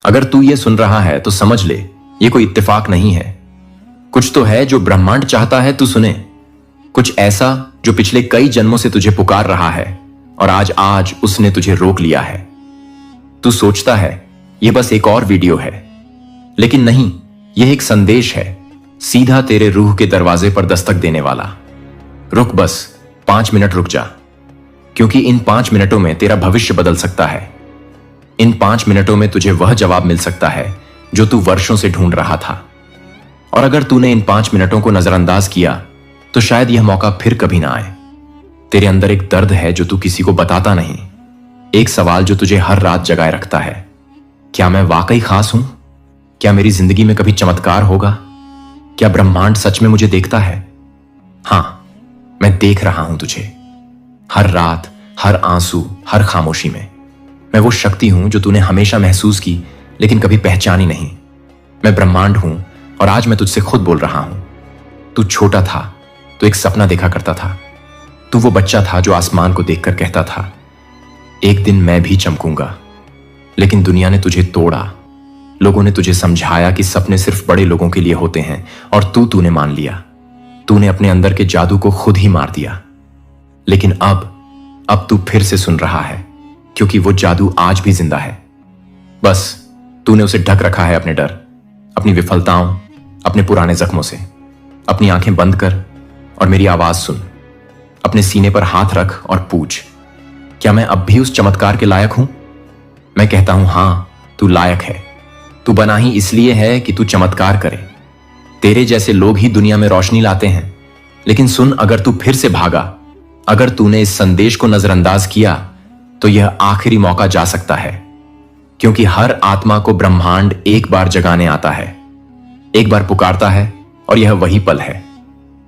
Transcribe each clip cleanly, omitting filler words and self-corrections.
अगर तू ये सुन रहा है तो समझ ले, ये कोई इत्तेफाक नहीं है। कुछ तो है जो ब्रह्मांड चाहता है तू सुने। कुछ ऐसा जो पिछले कई जन्मों से तुझे पुकार रहा है और आज उसने तुझे रोक लिया है। तू सोचता है यह बस एक और वीडियो है, लेकिन नहीं, यह एक संदेश है, सीधा तेरे रूह के दरवाजे पर दस्तक देने वाला। रुक, बस 5 मिनट रुक जा, क्योंकि इन 5 मिनटों में तेरा भविष्य बदल सकता है। इन 5 मिनटों में तुझे वह जवाब मिल सकता है जो तू वर्षों से ढूंढ रहा था। और अगर तूने इन 5 मिनटों को नजरअंदाज किया तो शायद यह मौका फिर कभी ना आए। तेरे अंदर एक दर्द है जो तू किसी को बताता नहीं, एक सवाल जो तुझे हर रात जगाए रखता है। क्या मैं वाकई खास हूं? क्या मेरी जिंदगी में कभी चमत्कार होगा? क्या ब्रह्मांड सच में मुझे देखता है? हां, मैं देख रहा हूं तुझे, हर रात, हर आंसू, हर खामोशी में। मैं वो शक्ति हूं जो तूने हमेशा महसूस की लेकिन कभी पहचानी नहीं। मैं ब्रह्मांड हूं और आज मैं तुझसे खुद बोल रहा हूं। तू छोटा था तो एक सपना देखा करता था। तू वो बच्चा था जो आसमान को देखकर कहता था, एक दिन मैं भी चमकूंगा। लेकिन दुनिया ने तुझे तोड़ा। लोगों ने तुझे समझाया कि सपने सिर्फ बड़े लोगों के लिए होते हैं और तूने मान लिया। तूने अपने अंदर के जादू को खुद ही मार दिया। लेकिन अब तू फिर से सुन रहा है, क्योंकि वो जादू आज भी जिंदा है। बस तूने उसे ढक रखा है अपने डर, अपनी विफलताओं, अपने पुराने जख्मों से। अपनी आंखें बंद कर और मेरी आवाज सुन। अपने सीने पर हाथ रख और पूछ, क्या मैं अब भी उस चमत्कार के लायक हूं? मैं कहता हूं, हां, तू लायक है। तू बना ही इसलिए है कि तू चमत्कार करे। तेरे जैसे लोग ही दुनिया में रोशनी लाते हैं। लेकिन सुन, अगर तू फिर से भागा, अगर तूने इस संदेश को नजरअंदाज किया, तो यह आखिरी मौका जा सकता है। क्योंकि हर आत्मा को ब्रह्मांड एक बार जगाने आता है, एक बार पुकारता है, और यह वही पल है।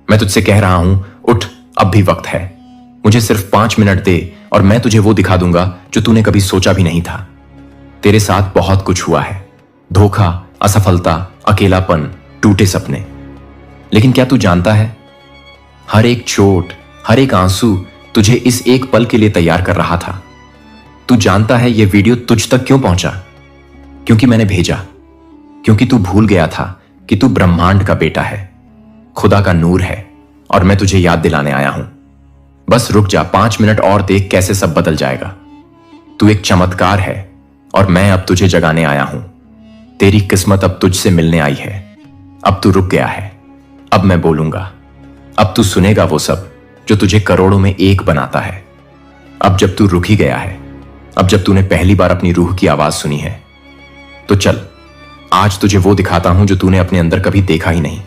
मैं तुझसे कह रहा हूं, उठ, अब भी वक्त है। मुझे सिर्फ 5 मिनट दे और मैं तुझे वो दिखा दूंगा जो तूने कभी सोचा भी नहीं था। तेरे साथ बहुत कुछ हुआ है, धोखा, असफलता, अकेलापन, टूटे सपने। लेकिन क्या तू जानता है, हर एक चोट, हर एक आंसू तुझे इस एक पल के लिए तैयार कर रहा था। तू जानता है यह वीडियो तुझ तक क्यों पहुंचा? क्योंकि मैंने भेजा, क्योंकि तू भूल गया था कि तू ब्रह्मांड का बेटा है, खुदा का नूर है, और मैं तुझे याद दिलाने आया हूं। बस रुक जा, 5 मिनट और देख कैसे सब बदल जाएगा। तू एक चमत्कार है और मैं अब तुझे जगाने आया हूं। तेरी किस्मत अब तुझसे मिलने आई है। अब तू रुक गया है। अब मैं बोलूंगा। अब तू सुनेगा वो सब जो तुझे करोड़ों में एक बनाता है। अब जब तू रुक ही गया है, अब जब तूने पहली बार अपनी रूह की आवाज सुनी है, तो चल, आज तुझे वो दिखाता हूं जो तूने अपने अंदर कभी देखा ही नहीं।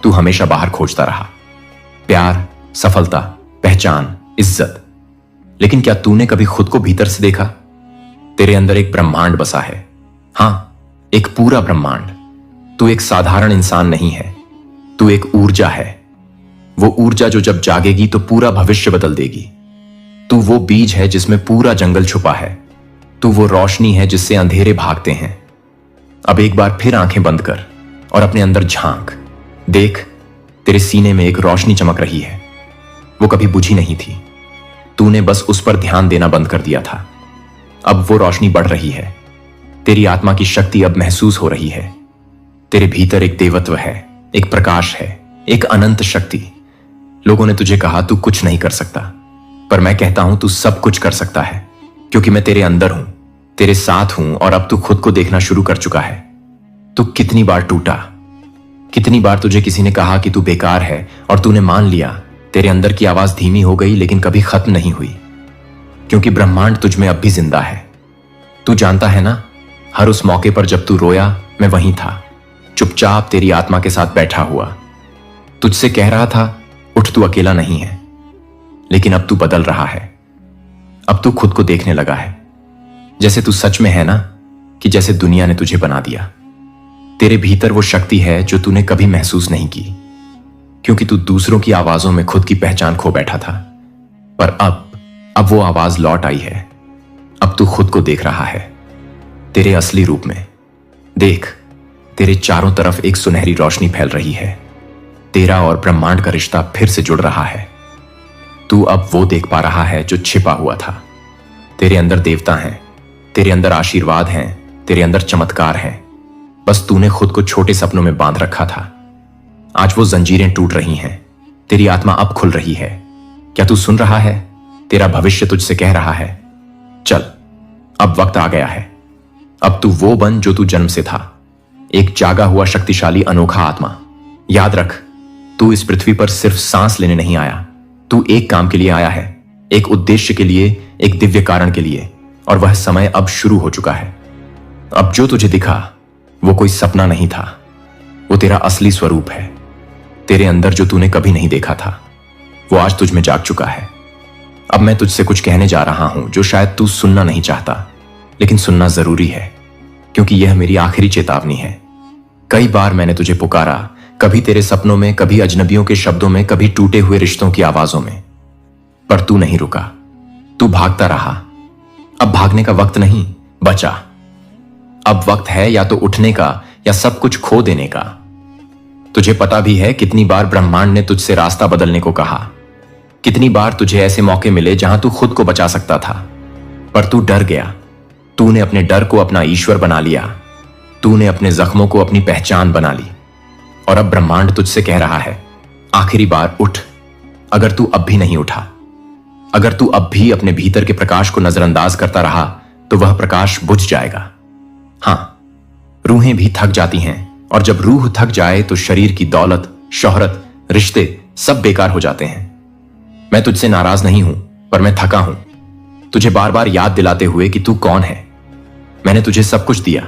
तू हमेशा बाहर खोजता रहा, प्यार, सफलता, पहचान, इज्जत। लेकिन क्या तूने कभी खुद को भीतर से देखा? तेरे अंदर एक ब्रह्मांड बसा है। हां, एक पूरा ब्रह्मांड। तू एक साधारण इंसान नहीं है, तू एक ऊर्जा है। वो ऊर्जा जो जब जागेगी तो पूरा भविष्य बदल देगी। तू वो बीज है जिसमें पूरा जंगल छुपा है। तू वो रोशनी है जिससे अंधेरे भागते हैं। अब एक बार फिर आंखें बंद कर और अपने अंदर झांक। देख, तेरे सीने में एक रोशनी चमक रही है। वो कभी बुझी नहीं थी, तूने बस उस पर ध्यान देना बंद कर दिया था। अब वो रोशनी बढ़ रही है। तेरी आत्मा की शक्ति अब महसूस हो रही है। तेरे भीतर एक देवत्व है, एक प्रकाश है, एक अनंत शक्ति। लोगों ने तुझे कहा तू कुछ नहीं कर सकता, पर मैं कहता हूं तू सब कुछ कर सकता है, क्योंकि मैं तेरे अंदर हूं, तेरे साथ हूं, और अब तू खुद को देखना शुरू कर चुका है। तू कितनी बार टूटा, कितनी बार तुझे किसी ने कहा कि तू बेकार है और तूने मान लिया। तेरे अंदर की आवाज धीमी हो गई लेकिन कभी खत्म नहीं हुई, क्योंकि ब्रह्मांड तुझ में अब भी जिंदा है। तू जानता है ना, हर उस मौके पर जब तू रोया, मैं वहीं था, चुपचाप तेरी आत्मा के साथ बैठा हुआ, तुझसे कह रहा था, उठ, तू अकेला नहीं है। लेकिन अब तू बदल रहा है। अब तू खुद को देखने लगा है, जैसे तू सच में है ना, कि जैसे दुनिया ने तुझे बना दिया। तेरे भीतर वो शक्ति है जो तूने कभी महसूस नहीं की, क्योंकि तू दूसरों की आवाजों में खुद की पहचान खो बैठा था। पर अब वो आवाज लौट आई है। अब तू खुद को देख रहा है, तेरे असली रूप में। देख, तेरे चारों तरफ एक सुनहरी रोशनी फैल रही है। तेरा और ब्रह्मांड का रिश्ता फिर से जुड़ रहा है। तू अब वो देख पा रहा है जो छिपा हुआ था। तेरे अंदर देवता हैं, तेरे अंदर आशीर्वाद हैं, तेरे अंदर चमत्कार है, बस तूने खुद को छोटे सपनों में बांध रखा था। आज वो जंजीरें टूट रही हैं, तेरी आत्मा अब खुल रही है। क्या तू सुन रहा है? तेरा भविष्य तुझसे कह रहा है, चल अब वक्त आ गया है। अब तू वो बन जो तू जन्म से था, एक जागा हुआ शक्तिशाली अनोखा आत्मा। याद रख, तू इस पृथ्वी पर सिर्फ सांस लेने नहीं आया, तू एक काम के लिए आया है, एक उद्देश्य के लिए, एक दिव्य कारण के लिए, और वह समय अब शुरू हो चुका है। अब जो तुझे दिखा वो कोई सपना नहीं था, वो तेरा असली स्वरूप है। तेरे अंदर जो तूने कभी नहीं देखा था वो आज तुझ में जाग चुका है। अब मैं तुझसे कुछ कहने जा रहा हूं जो शायद तू सुनना नहीं चाहता, लेकिन सुनना जरूरी है, क्योंकि यह मेरी आखिरी चेतावनी है। कई बार मैंने तुझे पुकारा, कभी तेरे सपनों में, कभी अजनबियों के शब्दों में, कभी टूटे हुए रिश्तों की आवाजों में, पर तू नहीं रुका, तू भागता रहा। अब भागने का वक्त नहीं बचा, अब वक्त है या तो उठने का या सब कुछ खो देने का। तुझे पता भी है कितनी बार ब्रह्मांड ने तुझसे रास्ता बदलने को कहा, कितनी बार तुझे ऐसे मौके मिले जहां तू खुद को बचा सकता था, पर तू डर गया। तूने अपने डर को अपना ईश्वर बना लिया, तूने अपने जख्मों को अपनी पहचान बना ली। और अब ब्रह्मांड तुझसे कह रहा है, आखिरी बार उठ। अगर तू अब भी नहीं उठा, अगर तू अब भी अपने भीतर के प्रकाश को नजरअंदाज करता रहा, तो वह प्रकाश बुझ जाएगा। हां, रूहें भी थक जाती हैं, और जब रूह थक जाए तो शरीर की दौलत, शोहरत, रिश्ते सब बेकार हो जाते हैं। मैं तुझसे नाराज नहीं हूं, पर मैं थका हूं, तुझे बार बार याद दिलाते हुए कि तू कौन है। मैंने तुझे सब कुछ दिया,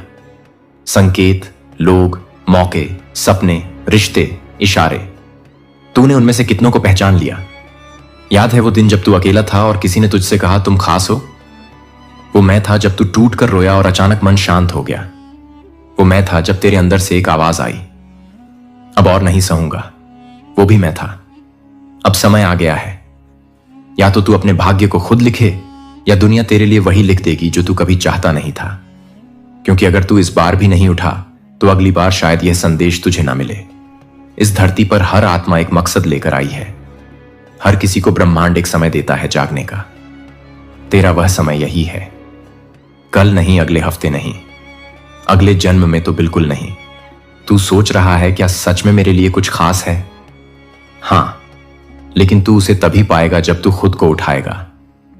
संकेत, लोग, मौके, सपने, रिश्ते, इशारे। तूने उनमें से कितनों को पहचान लिया? याद है वो दिन जब तू अकेला था और किसी ने तुझसे कहा तुम खास हो? वो मैं था जब तू टूट कर रोया और अचानक मन शांत हो गया। वो मैं था जब तेरे अंदर से एक आवाज आई, अब और नहीं सहूंगा। वो भी मैं था। अब समय आ गया है, या तो तू अपने भाग्य को खुद लिखे, या दुनिया तेरे लिए वही लिख देगी जो तू कभी चाहता नहीं था। क्योंकि अगर तू इस बार भी नहीं उठा तो अगली बार शायद यह संदेश तुझे ना मिले। इस धरती पर हर आत्मा एक मकसद लेकर आई है, हर किसी को ब्रह्मांड एक समय देता है जागने का। तेरा वह समय यही है, कल नहीं, अगले हफ्ते नहीं, अगले जन्म में तो बिल्कुल नहीं। तू सोच रहा है क्या सच में मेरे लिए कुछ खास है? हां, लेकिन तू उसे तभी पाएगा जब तू खुद को उठाएगा,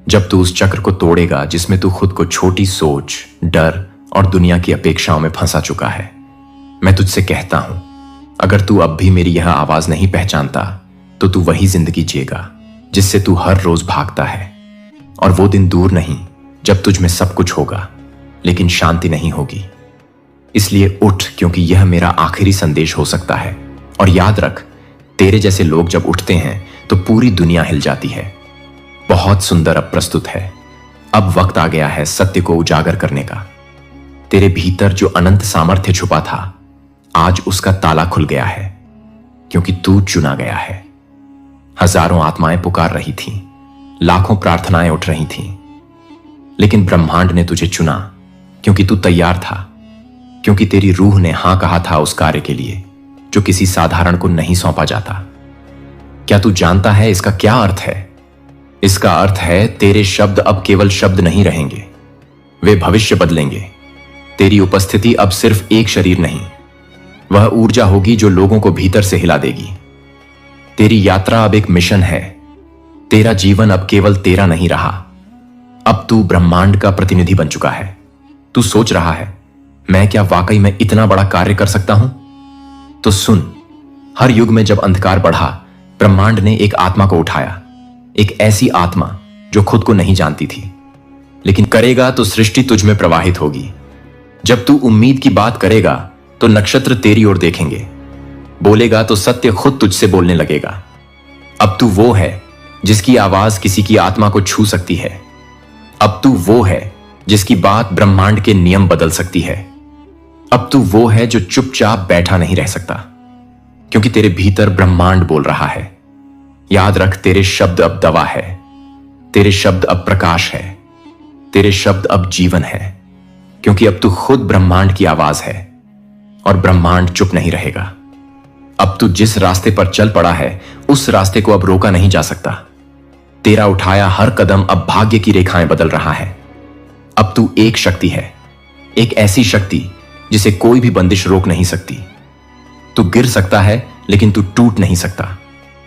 जब तू उस चक्र को तोड़ेगा जिसमें तू खुद को छोटी सोच, डर और दुनिया की अपेक्षाओं में फंसा चुका है। मैं तुझसे कहता हूं, अगर तू अब भी मेरी यह आवाज नहीं पहचानता तो तू वही जिंदगी जिएगा जिससे तू हर रोज भागता है। और वो दिन दूर नहीं जब तुझ में सब कुछ होगा लेकिन शांति नहीं होगी। इसलिए उठ, क्योंकि यह मेरा आखिरी संदेश हो सकता है। और याद रख, तेरे जैसे लोग जब उठते हैं तो पूरी दुनिया हिल जाती है। बहुत सुंदर अब प्रस्तुत है। अब वक्त आ गया है सत्य को उजागर करने का। तेरे भीतर जो अनंत सामर्थ्य छुपा था, आज उसका ताला खुल गया है, क्योंकि तू चुना गया है। हजारों आत्माएं पुकार रही थीं, लाखों प्रार्थनाएं उठ रही थीं, लेकिन ब्रह्मांड ने तुझे चुना क्योंकि तू तैयार था, क्योंकि तेरी रूह ने हां कहा था उस कार्य के लिए जो किसी साधारण को नहीं सौंपा जाता। क्या तू जानता है इसका क्या अर्थ है? इसका अर्थ है तेरे शब्द अब केवल शब्द नहीं रहेंगे, वे भविष्य बदलेंगे। तेरी उपस्थिति अब सिर्फ एक शरीर नहीं, वह ऊर्जा होगी जो लोगों को भीतर से हिला देगी। तेरी यात्रा अब एक मिशन है। तेरा जीवन अब केवल तेरा नहीं रहा, अब तू ब्रह्मांड का प्रतिनिधि बन चुका है। तू सोच रहा है, मैं क्या वाकई में इतना बड़ा कार्य कर सकता हूं? तो सुन, हर युग में जब अंधकार बढ़ा, ब्रह्मांड ने एक आत्मा को उठाया, एक ऐसी आत्मा जो खुद को नहीं जानती थी। लेकिन करेगा तो सृष्टि तुझ में प्रवाहित होगी। जब तू उम्मीद की बात करेगा तो नक्षत्र तेरी ओर देखेंगे, बोलेगा तो सत्य खुद तुझसे बोलने लगेगा। अब तू वो है जिसकी आवाज किसी की आत्मा को छू सकती है। अब तू वो है जिसकी बात ब्रह्मांड के नियम बदल सकती है। अब तू वो है जो चुपचाप बैठा नहीं रह सकता, क्योंकि तेरे भीतर ब्रह्मांड बोल रहा है। याद रख, तेरे शब्द अब दवा है, तेरे शब्द अब प्रकाश है, तेरे शब्द अब जीवन है, क्योंकि अब तू खुद ब्रह्मांड की आवाज है और ब्रह्मांड चुप नहीं रहेगा। अब तू जिस रास्ते पर चल पड़ा है उस रास्ते को अब रोका नहीं जा सकता। तेरा उठाया हर कदम अब भाग्य की रेखाएं बदल रहा है। अब तू एक शक्ति है, एक ऐसी शक्ति जिसे कोई भी बंदिश रोक नहीं सकती। तू गिर सकता है लेकिन तू टूट नहीं सकता।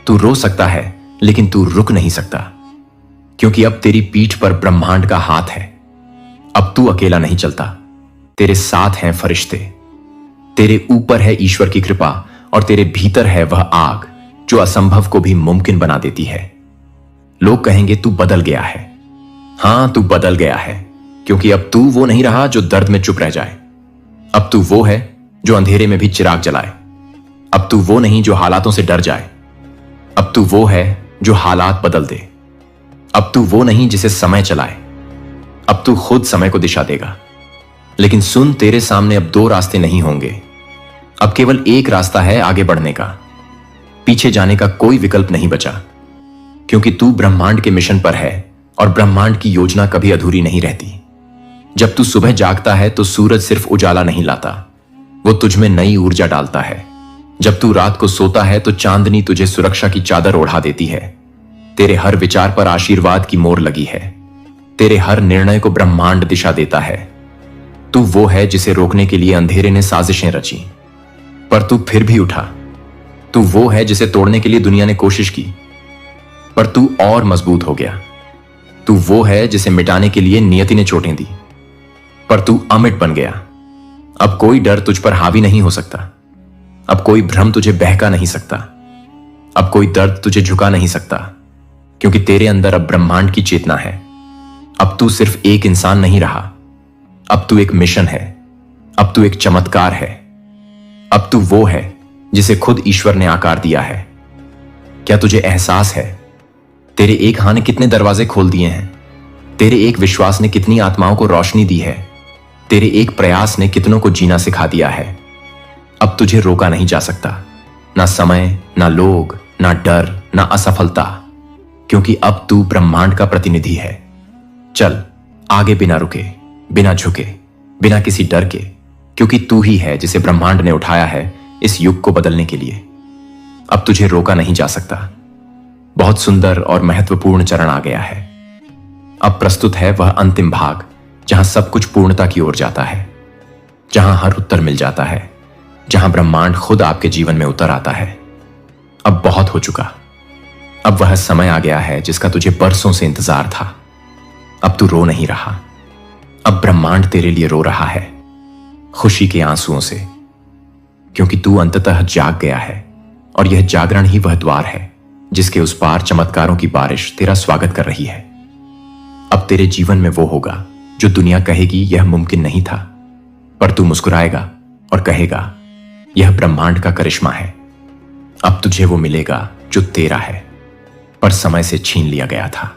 तू रो सकता है लेकिन तू रुक नहीं सकता, क्योंकि अब तेरी पीठ पर ब्रह्मांड का हाथ है। अब तू अकेला नहीं चलता, तेरे साथ हैं फरिश्ते। तेरे ऊपर है ईश्वर की कृपा और तेरे भीतर है वह आग जो असंभव को भी मुमकिन बना देती है। लोग कहेंगे तू बदल गया है। हां, तू बदल गया है, क्योंकि अब तू वो नहीं रहा जो दर्द में चुप रह जाए। अब तू वो है जो अंधेरे में भी चिराग जलाए। अब तू वो नहीं जो हालातों से डर जाए। अब तू वो है जो हालात बदल दे। अब तू वो नहीं जिसे समय चलाए। अब तू खुद समय को दिशा देगा। लेकिन सुन, तेरे सामने अब दो रास्ते नहीं होंगे। अब केवल एक रास्ता है आगे बढ़ने का। पीछे जाने का कोई विकल्प नहीं बचा, क्योंकि तू ब्रह्मांड के मिशन पर है और ब्रह्मांड की योजना कभी अधूरी नहीं रहती। जब तू सुबह जागता है तो सूरज सिर्फ उजाला नहीं लाता, वो तुझ में नई ऊर्जा डालता है। जब तू रात को सोता है तो चांदनी तुझे सुरक्षा की चादर ओढ़ा देती है। तेरे हर विचार पर आशीर्वाद की मोहर लगी है। तेरे हर निर्णय को ब्रह्मांड दिशा देता है। तू वो है जिसे रोकने के लिए अंधेरे ने साजिशें रची, पर तू फिर भी उठा। तू वो है जिसे तोड़ने के लिए दुनिया ने कोशिश की, पर तू और मजबूत हो गया। तू वो है जिसे मिटाने के लिए नियति ने चोटें दी, पर तू अमिट बन गया। अब कोई डर तुझ पर हावी नहीं हो सकता। अब कोई भ्रम तुझे बहका नहीं सकता। अब कोई दर्द तुझे झुका नहीं सकता, क्योंकि तेरे अंदर अब ब्रह्मांड की चेतना है। अब तू सिर्फ एक इंसान नहीं रहा, अब तू एक मिशन है। अब तू एक चमत्कार है। अब तू वो है जिसे खुद ईश्वर ने आकार दिया है। क्या तुझे एहसास है तेरे एक हाथ ने कितने दरवाजे खोल दिए हैं? तेरे एक विश्वास ने कितनी आत्माओं को रोशनी दी है? तेरे एक प्रयास ने कितनों को जीना सिखा दिया है? अब तुझे रोका नहीं जा सकता, ना समय, ना लोग, ना डर, ना असफलता, क्योंकि अब तू ब्रह्मांड का प्रतिनिधि है। चल आगे, बिना रुके, बिना झुके, बिना किसी डर के, क्योंकि तू ही है जिसे ब्रह्मांड ने उठाया है इस युग को बदलने के लिए। अब तुझे रोका नहीं जा सकता। बहुत सुंदर और महत्वपूर्ण चरण आ गया है। अब प्रस्तुत है वह अंतिम भाग जहां सब कुछ पूर्णता की ओर जाता है, जहां हर उत्तर मिल जाता है, जहां ब्रह्मांड खुद आपके जीवन में उतर आता है। अब बहुत हो चुका। अब वह समय आ गया है जिसका तुझे बरसों से इंतजार था। अब तू रो नहीं रहा। अब ब्रह्मांड तेरे लिए रो रहा है, खुशी के आंसुओं से, क्योंकि तू अंततः जाग गया है। और यह जागरण ही वह द्वार है जिसके उस पार चमत्कारों की बारिश तेरा स्वागत कर रही है। अब तेरे जीवन में वो होगा जो दुनिया कहेगी यह मुमकिन नहीं था, पर तू मुस्कुराएगा और कहेगा यह ब्रह्मांड का करिश्मा है। अब तुझे वो मिलेगा जो तेरा है, पर समय से छीन लिया गया था।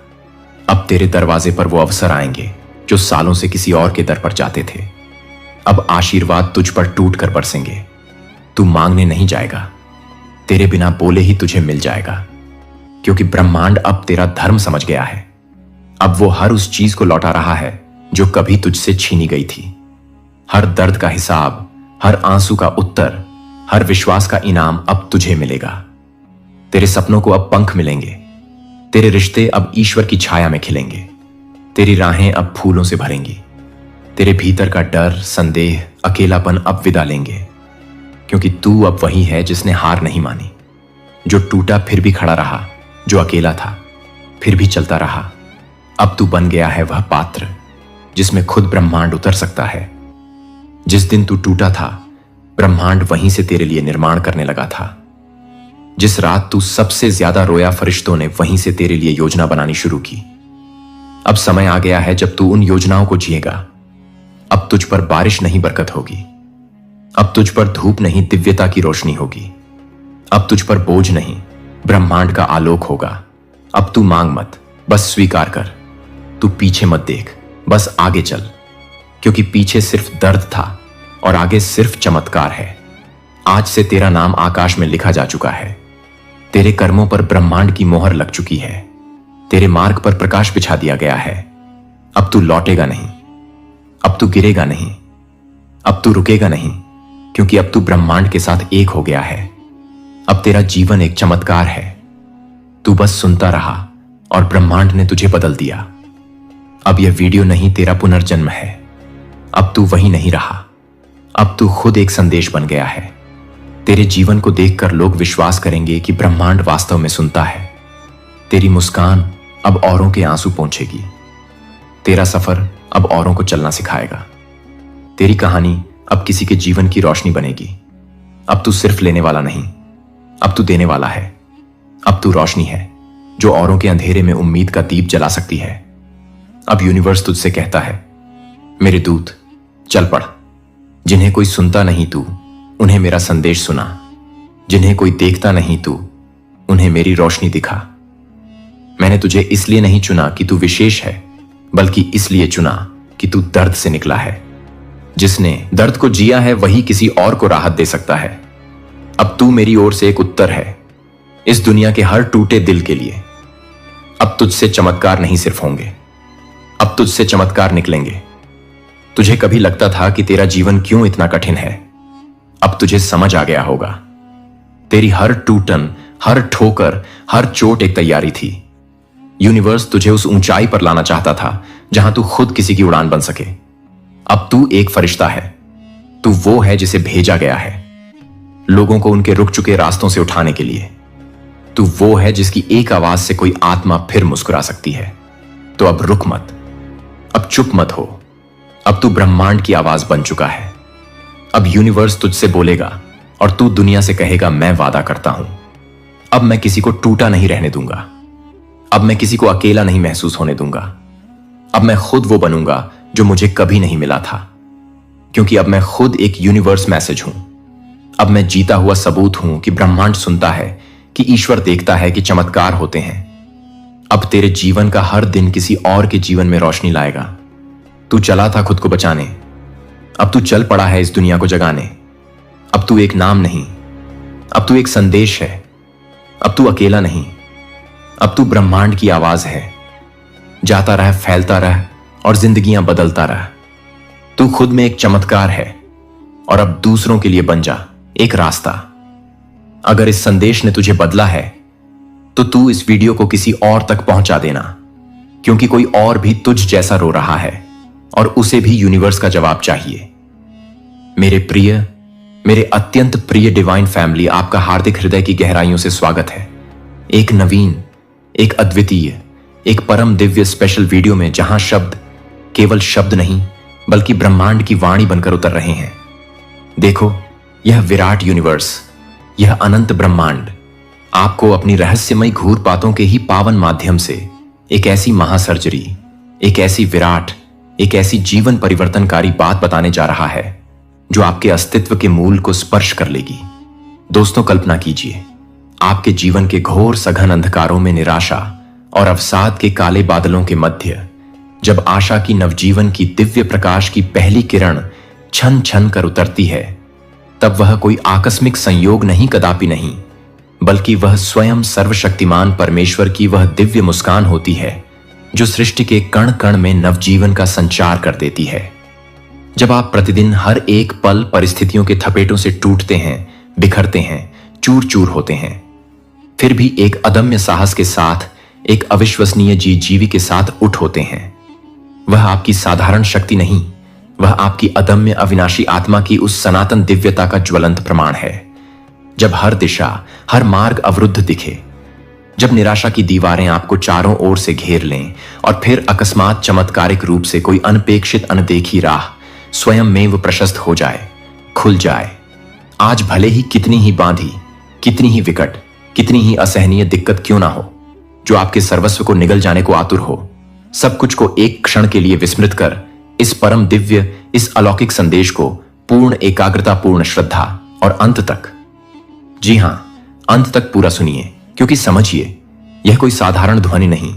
अब तेरे दरवाजे पर वो अवसर आएंगे जो सालों से किसी और के दर पर जाते थे। अब आशीर्वाद तुझ पर टूट कर बरसेंगे। तू मांगने नहीं जाएगा, तेरे बिना बोले ही तुझे मिल जाएगा, क्योंकि ब्रह्मांड अब तेरा धर्म समझ गया है। अब वो हर उस चीज को लौटा रहा है जो कभी तुझसे छीनी गई थी। हर दर्द का हिसाब, हर आंसू का उत्तर, हर विश्वास का इनाम अब तुझे मिलेगा। तेरे सपनों को अब पंख मिलेंगे। तेरे रिश्ते अब ईश्वर की छाया में खिलेंगे। तेरी राहें अब फूलों से भरेंगी। तेरे भीतर का डर, संदेह, अकेलापन अब विदा लेंगे, क्योंकि तू अब वही है जिसने हार नहीं मानी, जो टूटा फिर भी खड़ा रहा, जो अकेला था फिर भी चलता रहा। अब तू बन गया है वह पात्र जिसमें खुद ब्रह्मांड उतर सकता है। जिस दिन तू टूटा था, ब्रह्मांड वहीं से तेरे लिए निर्माण करने लगा था। जिस रात तू सबसे ज्यादा रोया, फरिश्तों ने वहीं से तेरे लिए योजना बनानी शुरू की। अब समय आ गया है जब तू उन योजनाओं को जिएगा। अब तुझ पर बारिश नहीं, बरकत होगी। अब तुझ पर धूप नहीं, दिव्यता की रोशनी होगी। अब तुझ पर बोझ नहीं, ब्रह्मांड का आलोक होगा। अब तू मांग मत, बस स्वीकार कर। तू पीछे मत देख, बस आगे चल, क्योंकि पीछे सिर्फ दर्द था और आगे सिर्फ चमत्कार है। आज से तेरा नाम आकाश में लिखा जा चुका है। तेरे कर्मों पर ब्रह्मांड की मोहर लग चुकी है। तेरे मार्ग पर प्रकाश बिछा दिया गया है। अब तू लौटेगा नहीं, अब तू गिरेगा नहीं, अब तू रुकेगा नहीं, क्योंकि अब तू ब्रह्मांड के साथ एक हो गया है। अब तेरा जीवन एक चमत्कार है। तू बस सुनता रहा और ब्रह्मांड ने तुझे बदल दिया। अब यह वीडियो नहीं, तेरा पुनर्जन्म है। अब तू वही नहीं रहा, अब तू खुद एक संदेश बन गया है। तेरे जीवन को देखकर लोग विश्वास करेंगे कि ब्रह्मांड वास्तव में सुनता है। तेरी मुस्कान अब औरों के आंसू पोंछेगी। तेरा सफर अब औरों को चलना सिखाएगा। तेरी कहानी अब किसी के जीवन की रोशनी बनेगी। अब तू सिर्फ लेने वाला नहीं, अब तू देने वाला है। अब तू रोशनी है जो औरों के अंधेरे में उम्मीद का दीप जला सकती है। अब यूनिवर्स तुझसे कहता है, मेरे दूत चल पड़। जिन्हें कोई सुनता नहीं तू, उन्हें मेरा संदेश सुना। जिन्हें कोई देखता नहीं तू, उन्हें मेरी रोशनी दिखा। मैंने तुझे इसलिए नहीं चुना कि तू विशेष है, बल्कि इसलिए चुना कि तू दर्द से निकला है। जिसने दर्द को जिया है वही किसी और को राहत दे सकता है। अब तू मेरी ओर से एक उत्तर है इस दुनिया के हर टूटे दिल के लिए। अब तुझसे चमत्कार नहीं सिर्फ होंगे, अब तुझसे चमत्कार निकलेंगे। तुझे कभी लगता था कि तेरा जीवन क्यों इतना कठिन है, अब तुझे समझ आ गया होगा। तेरी हर टूटन, हर ठोकर, हर चोट एक तैयारी थी। यूनिवर्स तुझे उस ऊंचाई पर लाना चाहता था जहां तू खुद किसी की उड़ान बन सके। अब तू एक फरिश्ता है, तू वो है जिसे भेजा गया है लोगों को उनके रुक चुके रास्तों से उठाने के लिए। तू वो है जिसकी एक आवाज से कोई आत्मा फिर मुस्कुरा सकती है। तो अब रुक मत, अब चुप मत हो। अब तू ब्रह्मांड की आवाज बन चुका है। अब यूनिवर्स तुझसे बोलेगा और तू दुनिया से कहेगा, मैं वादा करता हूं, अब मैं किसी को टूटा नहीं रहने दूंगा। अब मैं किसी को अकेला नहीं महसूस होने दूंगा। अब मैं खुद वो बनूंगा जो मुझे कभी नहीं मिला था, क्योंकि अब मैं खुद एक यूनिवर्स मैसेज हूं। अब मैं जीता हुआ सबूत हूं कि ब्रह्मांड सुनता है, कि ईश्वर देखता है, कि चमत्कार होते हैं। अब तेरे जीवन का हर दिन किसी और के जीवन में रोशनी लाएगा। तू चला था खुद को बचाने, अब तू चल पड़ा है इस दुनिया को जगाने। अब तू एक नाम नहीं, अब तू एक संदेश है। अब तू अकेला नहीं, अब तू ब्रह्मांड की आवाज है। जाता रह, फैलता रह और जिंदगियां बदलता रह। तू खुद में एक चमत्कार है और अब दूसरों के लिए बन जा एक रास्ता। अगर इस संदेश ने तुझे बदला है तो तू इस वीडियो को किसी और तक पहुंचा देना, क्योंकि कोई और भी तुझ जैसा रो रहा है और उसे भी यूनिवर्स का जवाब चाहिए। मेरे प्रिय, मेरे अत्यंत प्रिय डिवाइन फैमिली, आपका हार्दिक हृदय की गहराइयों से स्वागत है एक नवीन, एक अद्वितीय, एक परम दिव्य स्पेशल वीडियो में, जहां शब्द केवल शब्द नहीं बल्कि ब्रह्मांड की वाणी बनकर उतर रहे हैं। देखो, यह विराट यूनिवर्स, यह अनंत ब्रह्मांड आपको अपनी रहस्यमय घूरपातों के ही पावन माध्यम से एक ऐसी महासर्जरी, एक ऐसी विराट, एक ऐसी जीवन परिवर्तनकारी बात बताने जा रहा है जो आपके अस्तित्व के मूल को स्पर्श कर लेगी। दोस्तों, कल्पना कीजिए, आपके जीवन के घोर सघन अंधकारों में, निराशा और अवसाद के काले बादलों के मध्य, जब आशा की नवजीवन की दिव्य प्रकाश की पहली किरण छन छन कर उतरती है, तब वह कोई आकस्मिक संयोग नहीं, कदापि नहीं, बल्कि वह स्वयं सर्वशक्तिमान परमेश्वर की वह दिव्य मुस्कान होती है जो सृष्टि के कण कण में नवजीवन का संचार कर देती है। जब आप प्रतिदिन हर एक पल परिस्थितियों के थपेटों से टूटते हैं, बिखरते हैं, चूर चूर होते हैं, फिर भी एक अदम्य साहस के साथ, एक अविश्वसनीय जीवी के साथ उठ होते हैं, वह आपकी साधारण शक्ति नहीं, वह आपकी अदम्य अविनाशी आत्मा की उस सनातन दिव्यता का ज्वलंत प्रमाण है। जब हर दिशा, हर मार्ग अवरुद्ध दिखे, जब निराशा की दीवारें आपको चारों ओर से घेर लें और फिर अकस्मात चमत्कारिक रूप से कोई अनपेक्षित अनदेखी राह स्वयं मेव प्रशस्त हो जाए, खुल जाए। आज भले ही कितनी ही बांधी, कितनी ही विकट, कितनी ही असहनीय दिक्कत क्यों ना हो, जो आपके सर्वस्व को निगल जाने को आतुर हो, सब कुछ को एक क्षण के लिए विस्मृत कर इस परम दिव्य, इस अलौकिक संदेश को पूर्ण एकाग्रता, पूर्ण श्रद्धा और अंत तक, जी हां, अंत तक पूरा सुनिए, क्योंकि समझिए, यह कोई साधारण ध्वनि नहीं,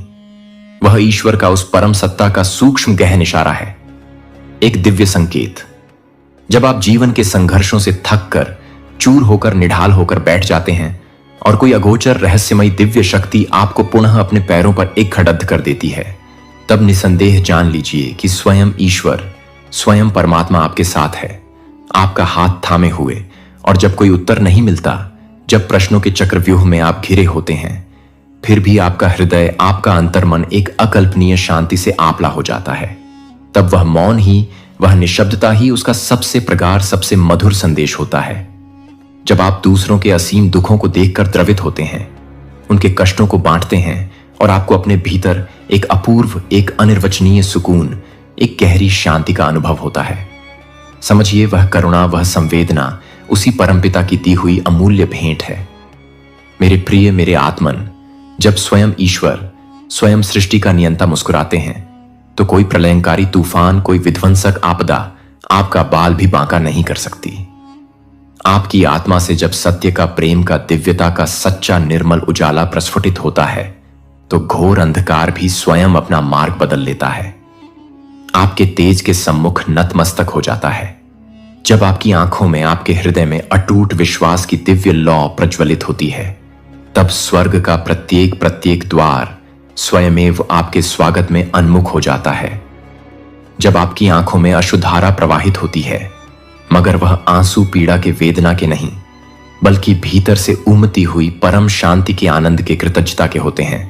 वह ईश्वर का उस परम सत्ता का सूक्ष्म गहन इशारा है, एक दिव्य संकेत। जब आप जीवन के संघर्षों से थक कर, चूर होकर, निढाल होकर बैठ जाते हैं और कोई अगोचर रहस्यमय दिव्य शक्ति आपको पुनः अपने पैरों पर एक खड़द्द कर देती है, तब निसंदेह जान लीजिए कि स्वयं ईश्वर, स्वयं परमात्मा आपके साथ है, आपका हाथ थामे हुए। और जब कोई उत्तर नहीं मिलता, जब प्रश्नों के चक्रव्यूह में आप घिरे होते हैं, फिर भी आपका हृदय, आपका अंतर्मन एक अकल्पनीय शांति से आपला हो जाता है, तब वह मौन ही, वह निशब्दता ही उसका सबसे प्रगाढ़, सबसे मधुर संदेश होता है। जब आप दूसरों के असीम दुखों को देखकर द्रवित होते हैं, उनके कष्टों को बांटते हैं और आपको अपने भीतर एक अपूर्व, एक अनिर्वचनीय सुकून, एक गहरी शांति का अनुभव होता है। समझिए, वह करुणा, वह संवेदना उसी परमपिता की दी हुई अमूल्य भेंट है। मेरे प्रिय, मेरे आत्मन, जब स्वयं ईश्वर, स्वयं सृष्टि का नियंता मुस्कुराते हैं तो कोई प्रलयंकारी तूफान, कोई विध्वंसक आपदा आपका बाल भी बांका नहीं कर सकती। आपकी आत्मा से जब सत्य का, प्रेम का, दिव्यता का सच्चा निर्मल उजाला प्रस्फुटित होता है तो घोर अंधकार भी स्वयं अपना मार्ग बदल लेता है, आपके तेज के सम्मुख नतमस्तक हो जाता है। जब आपकी आंखों में, आपके हृदय में अटूट विश्वास की दिव्य लौ प्रज्वलित होती है, तब स्वर्ग का प्रत्येक प्रत्येक द्वार स्वयमेव आपके स्वागत में उन्मुख हो जाता है। जब आपकी आंखों में अश्रुधारा प्रवाहित होती है, मगर वह आंसू पीड़ा के, वेदना के नहीं, बल्कि भीतर से उमती हुई परम शांति के, आनंद के, कृतज्ञता के होते हैं,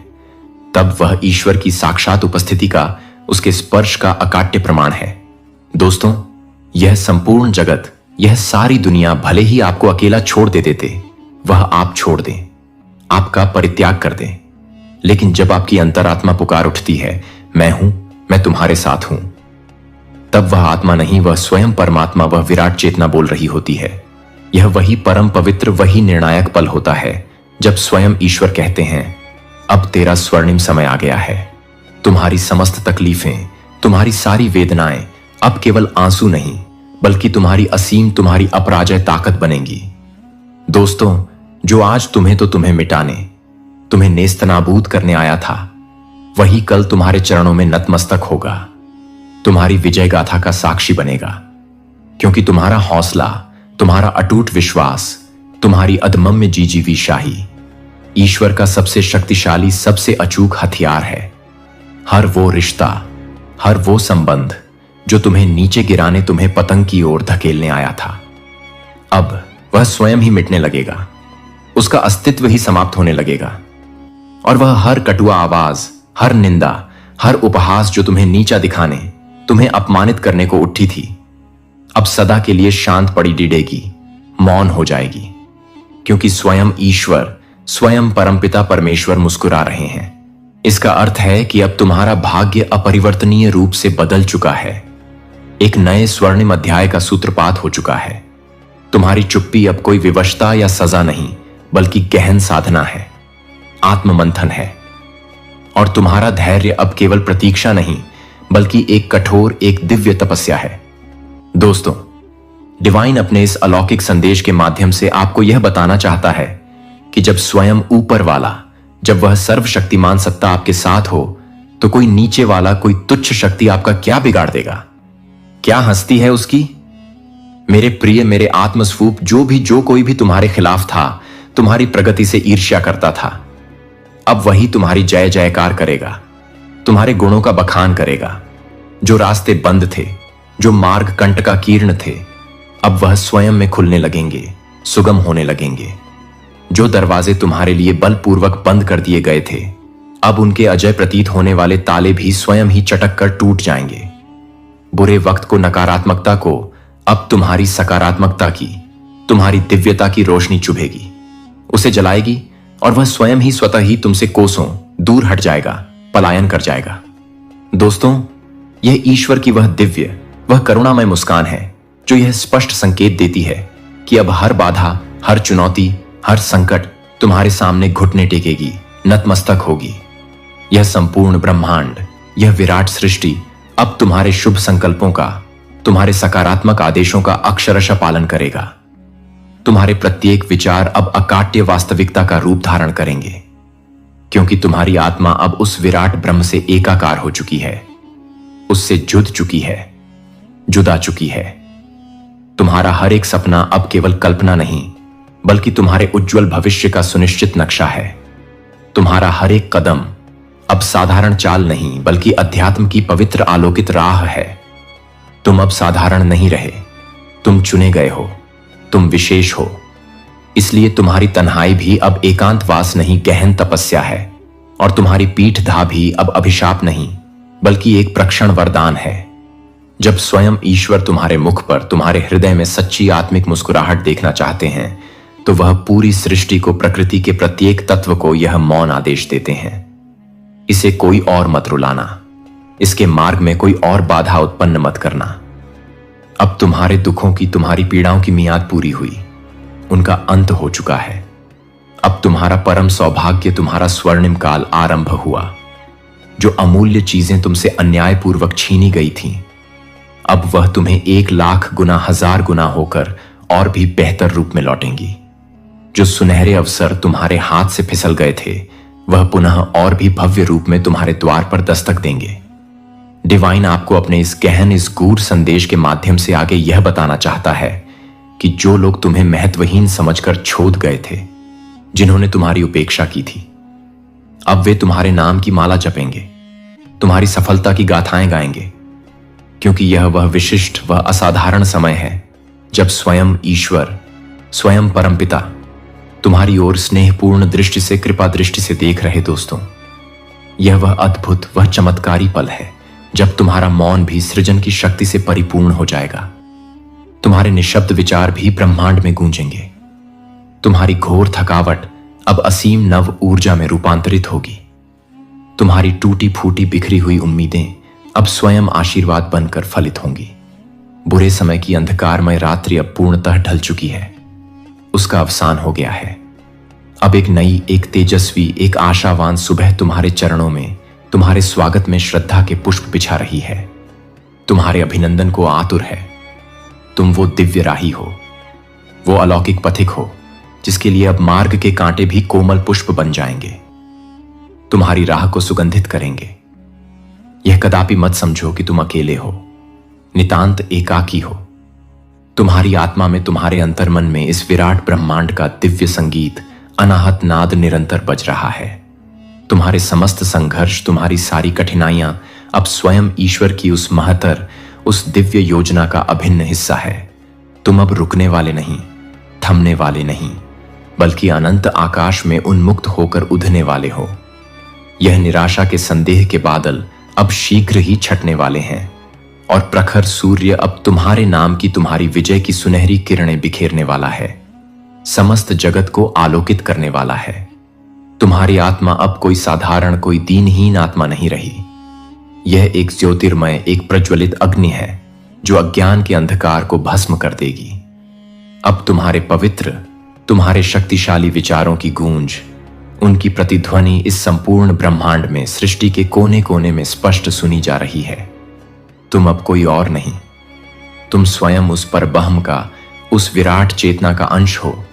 तब वह ईश्वर की साक्षात उपस्थिति का, उसके स्पर्श का अकाट्य प्रमाण है। दोस्तों, यह संपूर्ण जगत, यह सारी दुनिया भले ही आपको अकेला छोड़ दे देते, वह आप छोड़ दें, आपका परित्याग कर दें, लेकिन जब आपकी अंतरात्मा पुकार उठती है, मैं हूं, मैं तुम्हारे साथ हूं, तब वह आत्मा नहीं, वह स्वयं परमात्मा, वह विराट चेतना बोल रही होती है। यह वही परम पवित्र, वही निर्णायक पल होता है जब स्वयं ईश्वर कहते हैं, अब तेरा स्वर्णिम समय आ गया है। तुम्हारी समस्त तकलीफें, तुम्हारी सारी वेदनाएं अब केवल आंसू नहीं, बल्कि तुम्हारी असीम, तुम्हारी अपराजय ताकत बनेंगी। दोस्तों, जो आज तुम्हें मिटाने, तुम्हें नेस्तनाबूद करने आया था, वही कल तुम्हारे चरणों में नतमस्तक होगा, तुम्हारी विजय गाथा का साक्षी बनेगा, क्योंकि तुम्हारा हौसला, तुम्हारा अटूट विश्वास, तुम्हारी अदम्य जीजीवी शाही ईश्वर का सबसे शक्तिशाली, सबसे अचूक हथियार है। हर वो रिश्ता, हर वो संबंध जो तुम्हें नीचे गिराने, तुम्हें पतंग की ओर धकेलने आया था, अब वह स्वयं ही मिटने लगेगा, उसका अस्तित्व ही समाप्त होने लगेगा। और वह हर कटुआ आवाज, हर निंदा, हर उपहास जो तुम्हें नीचा दिखाने, तुम्हें अपमानित करने को उठी थी, अब सदा के लिए शांत पड़ी डिडेगी, मौन हो जाएगी, क्योंकि स्वयं ईश्वर, स्वयं परमपिता परमेश्वर मुस्कुरा रहे हैं। इसका अर्थ है कि अब तुम्हारा भाग्य अपरिवर्तनीय रूप से बदल चुका है, एक नए स्वर्णिम अध्याय का सूत्रपात हो चुका है। तुम्हारी चुप्पी अब कोई विवशता या सजा नहीं, बल्कि गहन साधना है, आत्ममंथन है। और तुम्हारा धैर्य अब केवल प्रतीक्षा नहीं, बल्कि एक कठोर, एक दिव्य तपस्या है। दोस्तों, डिवाइन अपने इस अलौकिक संदेश के माध्यम से आपको यह बताना चाहता है कि जब स्वयं ऊपर वाला, जब वह सर्वशक्तिमान सत्ता आपके साथ हो, तो कोई नीचे वाला, कोई तुच्छ शक्ति आपका क्या बिगाड़ देगा? क्या हस्ती है उसकी? मेरे प्रिय, मेरे आत्मस्वरूप, जो कोई भी तुम्हारे खिलाफ था, तुम्हारी प्रगति से ईर्ष्या करता था, अब वही तुम्हारी जय जयकार करेगा, तुम्हारे गुणों का बखान करेगा। जो रास्ते बंद थे, जो मार्ग कंटकाकीर्ण थे, अब वह स्वयं में खुलने लगेंगे, सुगम होने लगेंगे। जो दरवाजे तुम्हारे लिए बलपूर्वक बंद कर दिए गए थे, अब उनके अजय प्रतीत होने वाले ताले भी स्वयं ही चटक कर टूट जाएंगे। बुरे वक्त को, नकारात्मकता को अब तुम्हारी सकारात्मकता की, तुम्हारी दिव्यता की रोशनी चुभेगी, उसे जलाएगी, और वह स्वयं ही स्वतः ही तुमसे कोसों दूर हट जाएगा, पलायन कर जाएगा। दोस्तों, यह ईश्वर की वह दिव्य, वह करुणामय मुस्कान है जो यह स्पष्ट संकेत देती है कि अब हर बाधा, हर चुनौती, हर संकट तुम्हारे सामने घुटने टेकेगी, नतमस्तक होगी। यह संपूर्ण ब्रह्मांड, यह विराट सृष्टि अब तुम्हारे शुभ संकल्पों का, तुम्हारे सकारात्मक आदेशों का अक्षरशः पालन करेगा। तुम्हारे प्रत्येक विचार अब अकाट्य वास्तविकता का रूप धारण करेंगे, क्योंकि तुम्हारी आत्मा अब उस विराट ब्रह्म से एकाकार हो चुकी है, उससे जुद चुकी है, जुदा चुकी है। तुम्हारा हर एक सपना अब केवल कल्पना नहीं, बल्कि तुम्हारे उज्जवल भविष्य का सुनिश्चित नक्शा है। तुम्हारा हर एक कदम अब साधारण चाल नहीं, बल्कि अध्यात्म की पवित्र आलोकित राह है। तुम अब साधारण नहीं रहे, तुम चुने गए हो, तुम विशेष हो। इसलिए तुम्हारी तन्हाई भी अब एकांतवास नहीं, गहन तपस्या है। और तुम्हारी पीठ धा भी अब अभिशाप नहीं, बल्कि एक प्रक्षण वरदान है। जब स्वयं ईश्वर तुम्हारे मुख पर, तुम्हारे हृदय में सच्ची आत्मिक मुस्कुराहट देखना चाहते हैं, तो वह पूरी सृष्टि को, प्रकृति के प्रत्येक तत्व को यह मौन आदेश देते हैं, इसे कोई और मत रुलाना, इसके मार्ग में कोई और बाधा उत्पन्न मत करना। अब तुम्हारे दुखों की, तुम्हारी पीड़ाओं की मियाद पूरी हुई, उनका अंत हो चुका है। अब तुम्हारा परम सौभाग्य, तुम्हारा स्वर्णिम काल आरंभ हुआ। जो अमूल्य चीजें तुमसे अन्यायपूर्वक छीनी गई थीं, अब वह तुम्हें 1,00,000 गुना, 1,000 गुना होकर और भी बेहतर रूप में लौटेंगी। जो सुनहरे अवसर तुम्हारे हाथ से फिसल गए थे, वह पुनः और भी भव्य रूप में तुम्हारे द्वार पर दस्तक देंगे। डिवाइन आपको अपने इस गहन, इस गूढ़ संदेश के माध्यम से आगे यह बताना चाहता है कि जो लोग तुम्हें महत्वहीन समझकर छोड़ गए थे, जिन्होंने तुम्हारी उपेक्षा की थी, अब वे तुम्हारे नाम की माला जपेंगे, तुम्हारी सफलता की गाथाएं गाएंगे, क्योंकि यह वह विशिष्ट, वह असाधारण समय है जब स्वयं ईश्वर, स्वयं परमपिता तुम्हारी ओर स्नेहपूर्ण दृष्टि से, कृपा दृष्टि से देख रहे। दोस्तों, यह वह अद्भुत, वह चमत्कारी पल है जब तुम्हारा मौन भी सृजन की शक्ति से परिपूर्ण हो जाएगा। तुम्हारे निशब्द विचार भी ब्रह्मांड में गूंजेंगे। तुम्हारी घोर थकावट अब असीम नव ऊर्जा में रूपांतरित होगी। तुम्हारी टूटी फूटी बिखरी हुई उम्मीदें अब स्वयं आशीर्वाद बनकर फलित होंगी। बुरे समय की अंधकारमय रात्रि अब पूर्णतः ढल चुकी है, उसका अवसान हो गया है। अब एक नई, एक तेजस्वी, एक आशावान सुबह तुम्हारे चरणों में, तुम्हारे स्वागत में श्रद्धा के पुष्प बिछा रही है, तुम्हारे अभिनंदन को आतुर है। तुम वो दिव्य राही हो, वो अलौकिक पथिक हो, जिसके लिए अब मार्ग के कांटे भी कोमल पुष्प बन जाएंगे, तुम्हारी राह को सुगंधित करेंगे। यह कदापि मत समझो कि तुम अकेले हो, नितांत एकाकी हो। तुम्हारी आत्मा में, तुम्हारे अंतर्मन में इस विराट ब्रह्मांड का दिव्य संगीत, अनाहत नाद निरंतर बज रहा है। तुम्हारे समस्त संघर्ष, तुम्हारी सारी कठिनाइयां अब स्वयं ईश्वर की उस महतर, उस दिव्य योजना का अभिन्न हिस्सा है। तुम अब रुकने वाले नहीं, थमने वाले नहीं, बल्कि अनंत आकाश में उन्मुक्त होकर उड़ने वाले हो। यह निराशा के संदेह के बादल अब शीघ्र ही छटने वाले हैं और प्रखर सूर्य अब तुम्हारे नाम की, तुम्हारी विजय की सुनहरी किरणें बिखेरने वाला है, समस्त जगत को आलोकित करने वाला है। तुम्हारी आत्मा अब कोई साधारण, कोई दीनहीन आत्मा नहीं रही। यह एक ज्योतिर्मय, एक प्रज्वलित अग्नि है जो अज्ञान के अंधकार को भस्म कर देगी। अब तुम्हारे पवित्र, तुम्हारे शक्तिशाली विचारों की गूंज, उनकी प्रतिध्वनि इस संपूर्ण ब्रह्मांड में, सृष्टि के कोने कोने में स्पष्ट सुनी जा रही है। तुम अब कोई और नहीं, तुम स्वयं उस परब्रह्म का, उस विराट चेतना का अंश हो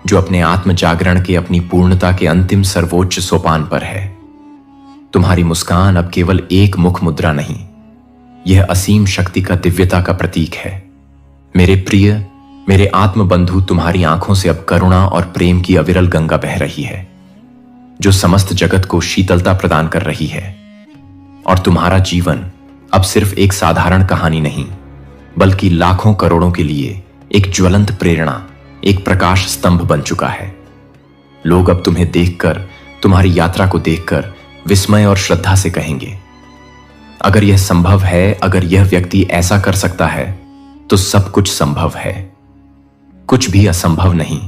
जो अपने आत्म जागरण के, अपनी पूर्णता के अंतिम सर्वोच्च सोपान पर है। तुम्हारी मुस्कान अब केवल एक मुख मुद्रा नहीं, यह असीम शक्ति का, दिव्यता का प्रतीक है। मेरे प्रिय, मेरे आत्म बंधु, तुम्हारी आंखों से अब करुणा और प्रेम की अविरल गंगा बह रही है, जो समस्त जगत को शीतलता प्रदान कर रही है। और तुम्हारा जीवन अब सिर्फ एक साधारण कहानी नहीं, बल्कि लाखों करोड़ों के लिए एक ज्वलंत प्रेरणा, एक प्रकाश स्तंभ बन चुका है। लोग अब तुम्हें देखकर, तुम्हारी यात्रा को देखकर विस्मय और श्रद्धा से कहेंगे, अगर यह संभव है, अगर यह व्यक्ति ऐसा कर सकता है, तो सब कुछ संभव है, कुछ भी असंभव नहीं।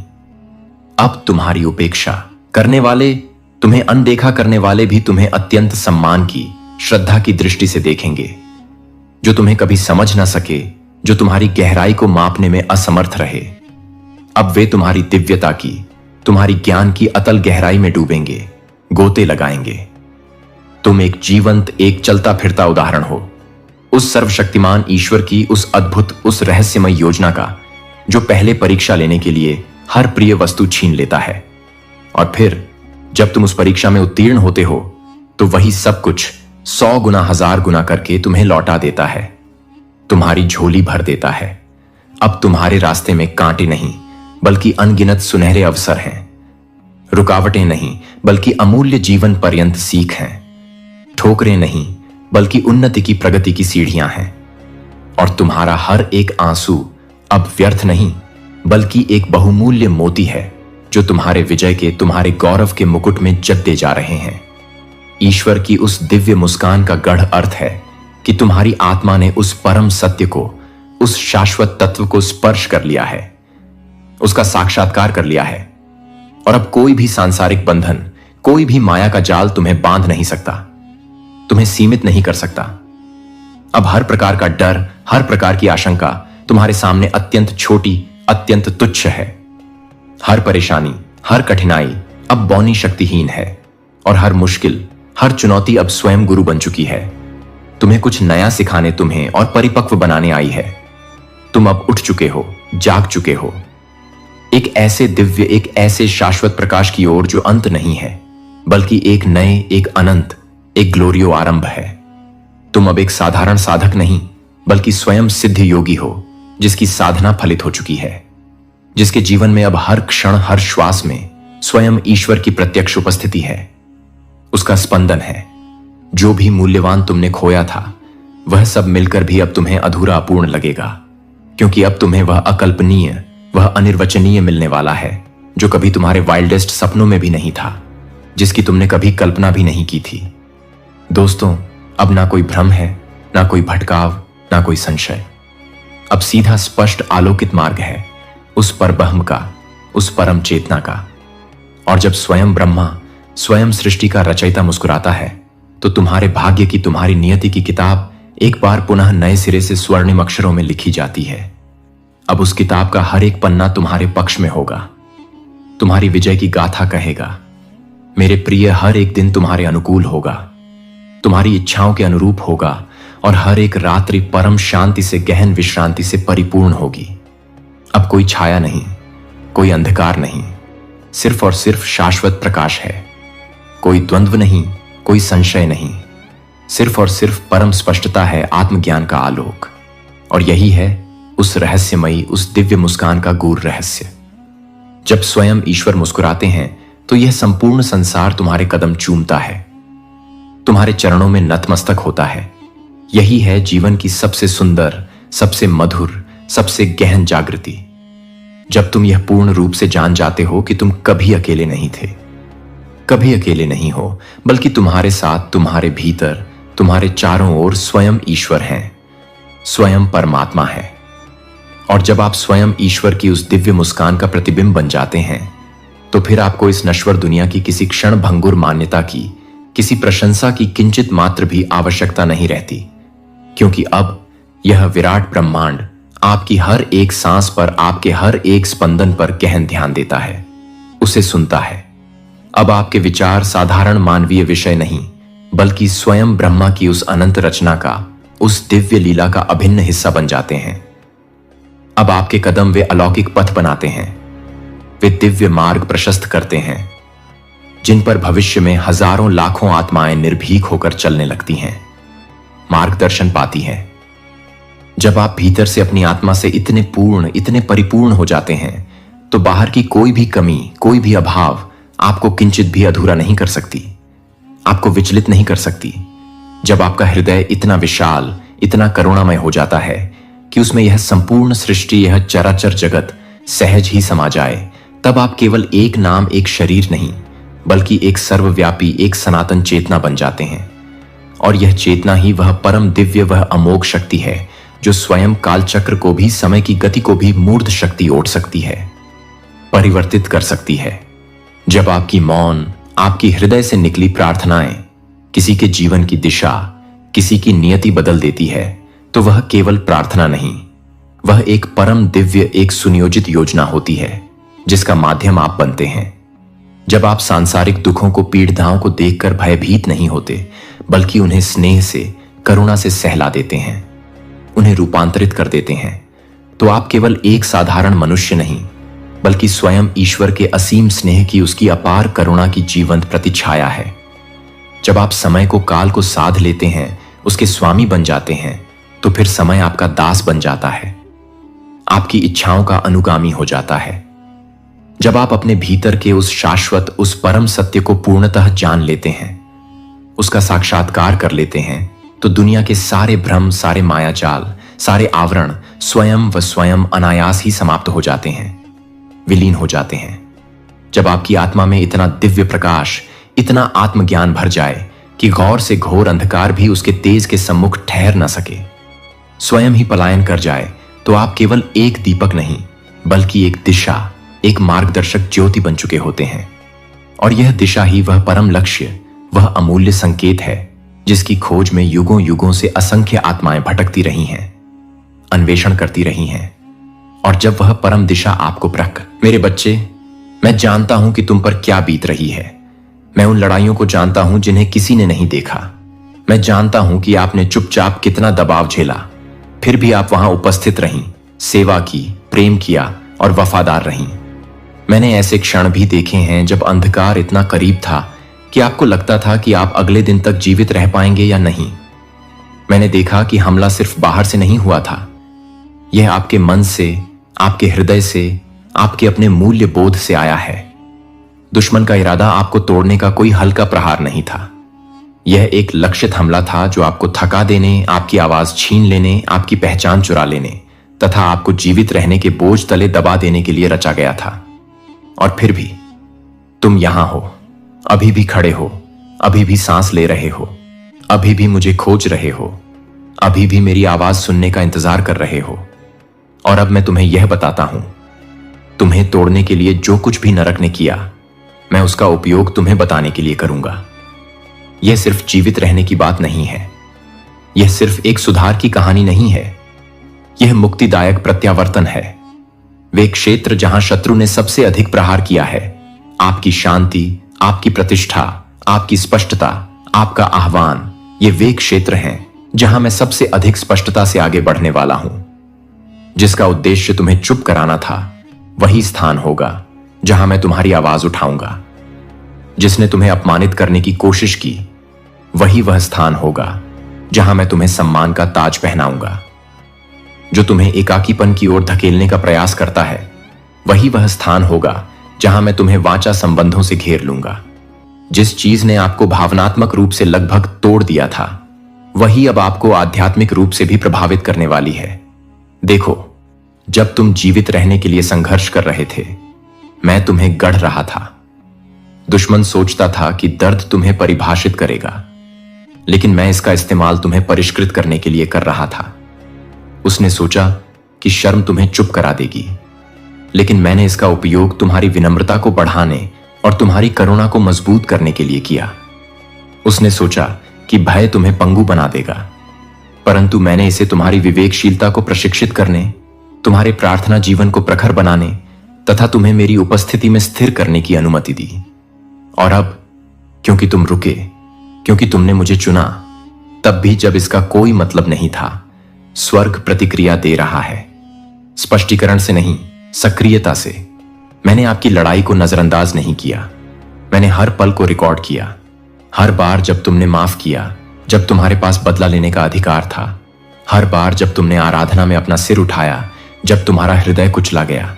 अब तुम्हारी उपेक्षा करने वाले, तुम्हें अनदेखा करने वाले भी तुम्हें अत्यंत सम्मान की, श्रद्धा की दृष्टि से देखेंगे। जो तुम्हें कभी समझ ना सके, जो तुम्हारी गहराई को मापने में असमर्थ रहे, अब वे तुम्हारी दिव्यता की, तुम्हारी ज्ञान की अतल गहराई में डूबेंगे, गोते लगाएंगे। तुम एक जीवंत, एक चलता फिरता उदाहरण हो उस सर्वशक्तिमान ईश्वर की, उस अद्भुत, उस रहस्यमय योजना का, जो पहले परीक्षा लेने के लिए हर प्रिय वस्तु छीन लेता है, और फिर जब तुम उस परीक्षा में उत्तीर्ण होते हो, तो वही सब कुछ 100 गुना, 1000 गुना करके तुम्हें लौटा देता है, तुम्हारी झोली भर देता है। अब तुम्हारे रास्ते में कांटे नहीं, बल्कि अनगिनत सुनहरे अवसर हैं, रुकावटें नहीं, बल्कि अमूल्य जीवन पर्यंत सीख हैं, ठोकरें नहीं, बल्कि उन्नति की, प्रगति की सीढ़ियां हैं। और तुम्हारा हर एक आंसू अब व्यर्थ नहीं, बल्कि एक बहुमूल्य मोती है जो तुम्हारे विजय के, तुम्हारे गौरव के मुकुट में जगते जा रहे हैं। ईश्वर की उस दिव्य मुस्कान का गढ़ अर्थ है कि तुम्हारी आत्मा ने उस परम सत्य को, उस शाश्वत तत्व को स्पर्श कर लिया है, उसका साक्षात्कार कर लिया है। और अब कोई भी सांसारिक बंधन, कोई भी माया का जाल तुम्हें बांध नहीं सकता, तुम्हें सीमित नहीं कर सकता। अब हर प्रकार का डर, हर प्रकार की आशंका तुम्हारे सामने अत्यंत छोटी, अत्यंत तुच्छ है। हर परेशानी, हर कठिनाई अब बौनी शक्तिहीन है, और हर मुश्किल, हर चुनौती अब स्वयं गुरु बन चुकी है। तुम्हें कुछ नया सिखाने, तुम्हें और परिपक्व बनाने आई है। तुम अब उठ चुके हो, जाग चुके हो, एक ऐसे दिव्य, एक ऐसे शाश्वत प्रकाश की ओर जो अंत नहीं है, बल्कि एक नए, एक अनंत, एक ग्लोरियो आरंभ है। तुम अब एक साधारण साधक नहीं, बल्कि स्वयं सिद्ध योगी हो, जिसकी साधना फलित हो चुकी है, जिसके जीवन में अब हर क्षण, हर श्वास में स्वयं ईश्वर की प्रत्यक्ष उपस्थिति है, उसका स्पंदन है। जो भी मूल्यवान तुमने खोया था, वह सब मिलकर भी अब तुम्हें अधूरा, अपूर्ण लगेगा, क्योंकि अब तुम्हें वह अकल्पनीय, वह अनिर्वचनीय मिलने वाला है, जो कभी तुम्हारे वाइल्डेस्ट सपनों में भी नहीं था, जिसकी तुमने कभी कल्पना भी नहीं की थी। दोस्तों, अब ना कोई भ्रम है, ना कोई भटकाव, ना कोई संशय। अब सीधा स्पष्ट आलोकित मार्ग है उस परब्रह्म का, उस परम चेतना का। और जब स्वयं ब्रह्मा, स्वयं सृष्टि का रचयिता मुस्कुराता है, तो तुम्हारे भाग्य की, तुम्हारी नियति की किताब एक बार पुनः नए सिरे से स्वर्णिम अक्षरों में लिखी जाती है। अब उस किताब का हर एक पन्ना तुम्हारे पक्ष में होगा, तुम्हारी विजय की गाथा कहेगा। मेरे प्रिय, हर एक दिन तुम्हारे अनुकूल होगा, तुम्हारी इच्छाओं के अनुरूप होगा, और हर एक रात्रि परम शांति से, गहन विश्रांति से परिपूर्ण होगी। अब कोई छाया नहीं, कोई अंधकार नहीं, सिर्फ और सिर्फ शाश्वत प्रकाश है। कोई द्वंद्व नहीं, कोई संशय नहीं, सिर्फ और सिर्फ परम स्पष्टता है, आत्मज्ञान का आलोक। और यही है उस रहस्यमयी, उस दिव्य मुस्कान का गूढ़ रहस्य। जब स्वयं ईश्वर मुस्कुराते हैं, तो यह संपूर्ण संसार तुम्हारे कदम चूमता है, तुम्हारे चरणों में नतमस्तक होता है। यही है जीवन की सबसे सुंदर, सबसे मधुर, सबसे गहन जागृति, जब तुम यह पूर्ण रूप से जान जाते हो कि तुम कभी अकेले नहीं थे, कभी अकेले नहीं हो, बल्कि तुम्हारे साथ, तुम्हारे भीतर, तुम्हारे चारों ओर स्वयं ईश्वर हैं, स्वयं परमात्मा है। और जब आप स्वयं ईश्वर की उस दिव्य मुस्कान का प्रतिबिंब बन जाते हैं, तो फिर आपको इस नश्वर दुनिया की किसी क्षण भंगुर मान्यता की, किसी प्रशंसा की किंचित मात्र भी आवश्यकता नहीं रहती, क्योंकि अब यह विराट ब्रह्मांड आपकी हर एक सांस पर, आपके हर एक स्पंदन पर गहन ध्यान देता है, उसे सुनता है। अब आपके विचार साधारण मानवीय विषय नहीं, बल्कि स्वयं ब्रह्मा की उस अनंत रचना का, उस दिव्य लीला का अभिन्न हिस्सा बन जाते हैं। अब आपके कदम वे अलौकिक पथ बनाते हैं, वे दिव्य मार्ग प्रशस्त करते हैं, जिन पर भविष्य में हजारों लाखों आत्माएं निर्भीक होकर चलने लगती हैं, मार्गदर्शन पाती हैं। जब आप भीतर से अपनी आत्मा से इतने पूर्ण, इतने परिपूर्ण हो जाते हैं, तो बाहर की कोई भी कमी, कोई भी अभाव आपको किंचित भी अधूरा नहीं कर सकती, आपको विचलित नहीं कर सकती। जब आपका हृदय इतना विशाल, इतना करुणामय हो जाता है कि उसमें यह संपूर्ण सृष्टि, यह चराचर जगत सहज ही समा जाए, तब आप केवल एक नाम, एक शरीर नहीं, बल्कि एक सर्वव्यापी, एक सनातन चेतना बन जाते हैं। और यह चेतना ही वह परम दिव्य, वह अमोघ शक्ति है जो स्वयं कालचक्र को भी, समय की गति को भी मूर्त शक्ति ओढ़ सकती है, परिवर्तित कर सकती है। जब आपकी मौन, आपकी हृदय से निकली प्रार्थनाएं किसी के जीवन की दिशा, किसी की नियति बदल देती है, तो वह केवल प्रार्थना नहीं, वह एक परम दिव्य, एक सुनियोजित योजना होती है, जिसका माध्यम आप बनते हैं। जब आप सांसारिक दुखों को, पीड़ाओं को देखकर भयभीत नहीं होते, बल्कि उन्हें स्नेह से, करुणा से सहला देते हैं, उन्हें रूपांतरित कर देते हैं, तो आप केवल एक साधारण मनुष्य नहीं, बल्कि स्वयं ईश्वर के असीम स्नेह की, उसकी अपार करुणा की जीवंत प्रतिछाया है। जब आप समय को, काल को साध लेते हैं, उसके स्वामी बन जाते हैं, तो फिर समय आपका दास बन जाता है, आपकी इच्छाओं का अनुगामी हो जाता है। जब आप अपने भीतर के उस शाश्वत, उस परम सत्य को पूर्णतः जान लेते हैं, उसका साक्षात्कार कर लेते हैं, तो दुनिया के सारे भ्रम, सारे मायाजाल, सारे आवरण स्वयं व स्वयं अनायास ही समाप्त हो जाते हैं, विलीन हो जाते हैं। जब आपकी आत्मा में इतना दिव्य प्रकाश, इतना आत्मज्ञान भर जाए कि गौर से घोर अंधकार भी उसके तेज के सम्मुख ठहर न सके। स्वयं ही पलायन कर जाए तो आप केवल एक दीपक नहीं बल्कि एक दिशा, एक मार्गदर्शक ज्योति बन चुके होते हैं। और यह दिशा ही वह परम लक्ष्य, वह अमूल्य संकेत है जिसकी खोज में युगों युगों से असंख्य आत्माएं भटकती रही हैं, अन्वेषण करती रही हैं। और जब वह परम दिशा आपको मेरे बच्चे, मैं जानता हूं कि तुम पर क्या बीत रही है। मैं उन लड़ाइयों को जानता हूं जिन्हें किसी ने नहीं देखा। मैं जानता हूं कि आपने चुपचाप कितना दबाव झेला, फिर भी आप वहां उपस्थित रहीं, सेवा की, प्रेम किया और वफादार रहीं। मैंने ऐसे क्षण भी देखे हैं जब अंधकार इतना करीब था कि आपको लगता था कि आप अगले दिन तक जीवित रह पाएंगे या नहीं। मैंने देखा कि हमला सिर्फ बाहर से नहीं हुआ था, यह आपके मन से, आपके हृदय से, आपके अपने मूल्य बोध से आया है। दुश्मन का इरादा आपको तोड़ने का कोई हल्का प्रहार नहीं था। यह एक लक्षित हमला था जो आपको थका देने, आपकी आवाज छीन लेने, आपकी पहचान चुरा लेने तथा आपको जीवित रहने के बोझ तले दबा देने के लिए रचा गया था। और फिर भी तुम यहां हो, अभी भी खड़े हो, अभी भी सांस ले रहे हो, अभी भी मुझे खोज रहे हो, अभी भी मेरी आवाज सुनने का इंतजार कर रहे हो। और अब मैं तुम्हें यह बताता हूं, तुम्हें तोड़ने के लिए जो कुछ भी नरक ने किया, मैं उसका उपयोग तुम्हें बताने के लिए करूंगा। यह सिर्फ जीवित रहने की बात नहीं है, यह सिर्फ एक सुधार की कहानी नहीं है, यह मुक्तिदायक प्रत्यावर्तन है। वे क्षेत्र जहां शत्रु ने सबसे अधिक प्रहार किया है, आपकी शांति, आपकी प्रतिष्ठा, आपकी स्पष्टता, आपका आह्वान, ये वे क्षेत्र हैं जहां मैं सबसे अधिक स्पष्टता से आगे बढ़ने वाला हूं। जिसका उद्देश्य तुम्हें चुप कराना था, वही स्थान होगा जहां मैं तुम्हारी आवाज उठाऊंगा। जिसने तुम्हें अपमानित करने की कोशिश की, वही वह स्थान होगा जहां मैं तुम्हें सम्मान का ताज पहनाऊंगा। जो तुम्हें एकाकीपन की ओर धकेलने का प्रयास करता है, वही वह स्थान होगा जहां मैं तुम्हें वाचा संबंधों से घेर लूंगा। जिस चीज ने आपको भावनात्मक रूप से लगभग तोड़ दिया था, वही अब आपको आध्यात्मिक रूप से भी प्रभावित करने वाली है। देखो, जब तुम जीवित रहने के लिए संघर्ष कर रहे थे, मैं तुम्हें गढ़ रहा था। दुश्मन सोचता था कि दर्द तुम्हें परिभाषित करेगा, लेकिन मैं इसका इस्तेमाल तुम्हें परिष्कृत करने के लिए कर रहा था। उसने सोचा कि शर्म तुम्हें चुप करा देगी, लेकिन मैंने इसका उपयोग तुम्हारी विनम्रता को बढ़ाने और तुम्हारी करुणा को मजबूत करने के लिए किया। उसने सोचा कि भय तुम्हें पंगु बना देगा, परंतु मैंने इसे तुम्हारी विवेकशीलता को प्रशिक्षित करने, तुम्हारे प्रार्थना जीवन को प्रखर बनाने तथा तुम्हें मेरी उपस्थिति में स्थिर करने की अनुमति दी। और अब क्योंकि तुम रुके, क्योंकि तुमने मुझे चुना, तब भी जब इसका कोई मतलब नहीं था, स्वर्ग प्रतिक्रिया दे रहा है। स्पष्टीकरण से नहीं, सक्रियता से। मैंने आपकी लड़ाई को नजरअंदाज नहीं किया, मैंने हर पल को रिकॉर्ड किया। हर बार जब तुमने माफ किया, जब तुम्हारे पास बदला लेने का अधिकार था, हर बार जब तुमने आराधना में अपना सिर उठाया, जब तुम्हारा हृदय कुचला गया,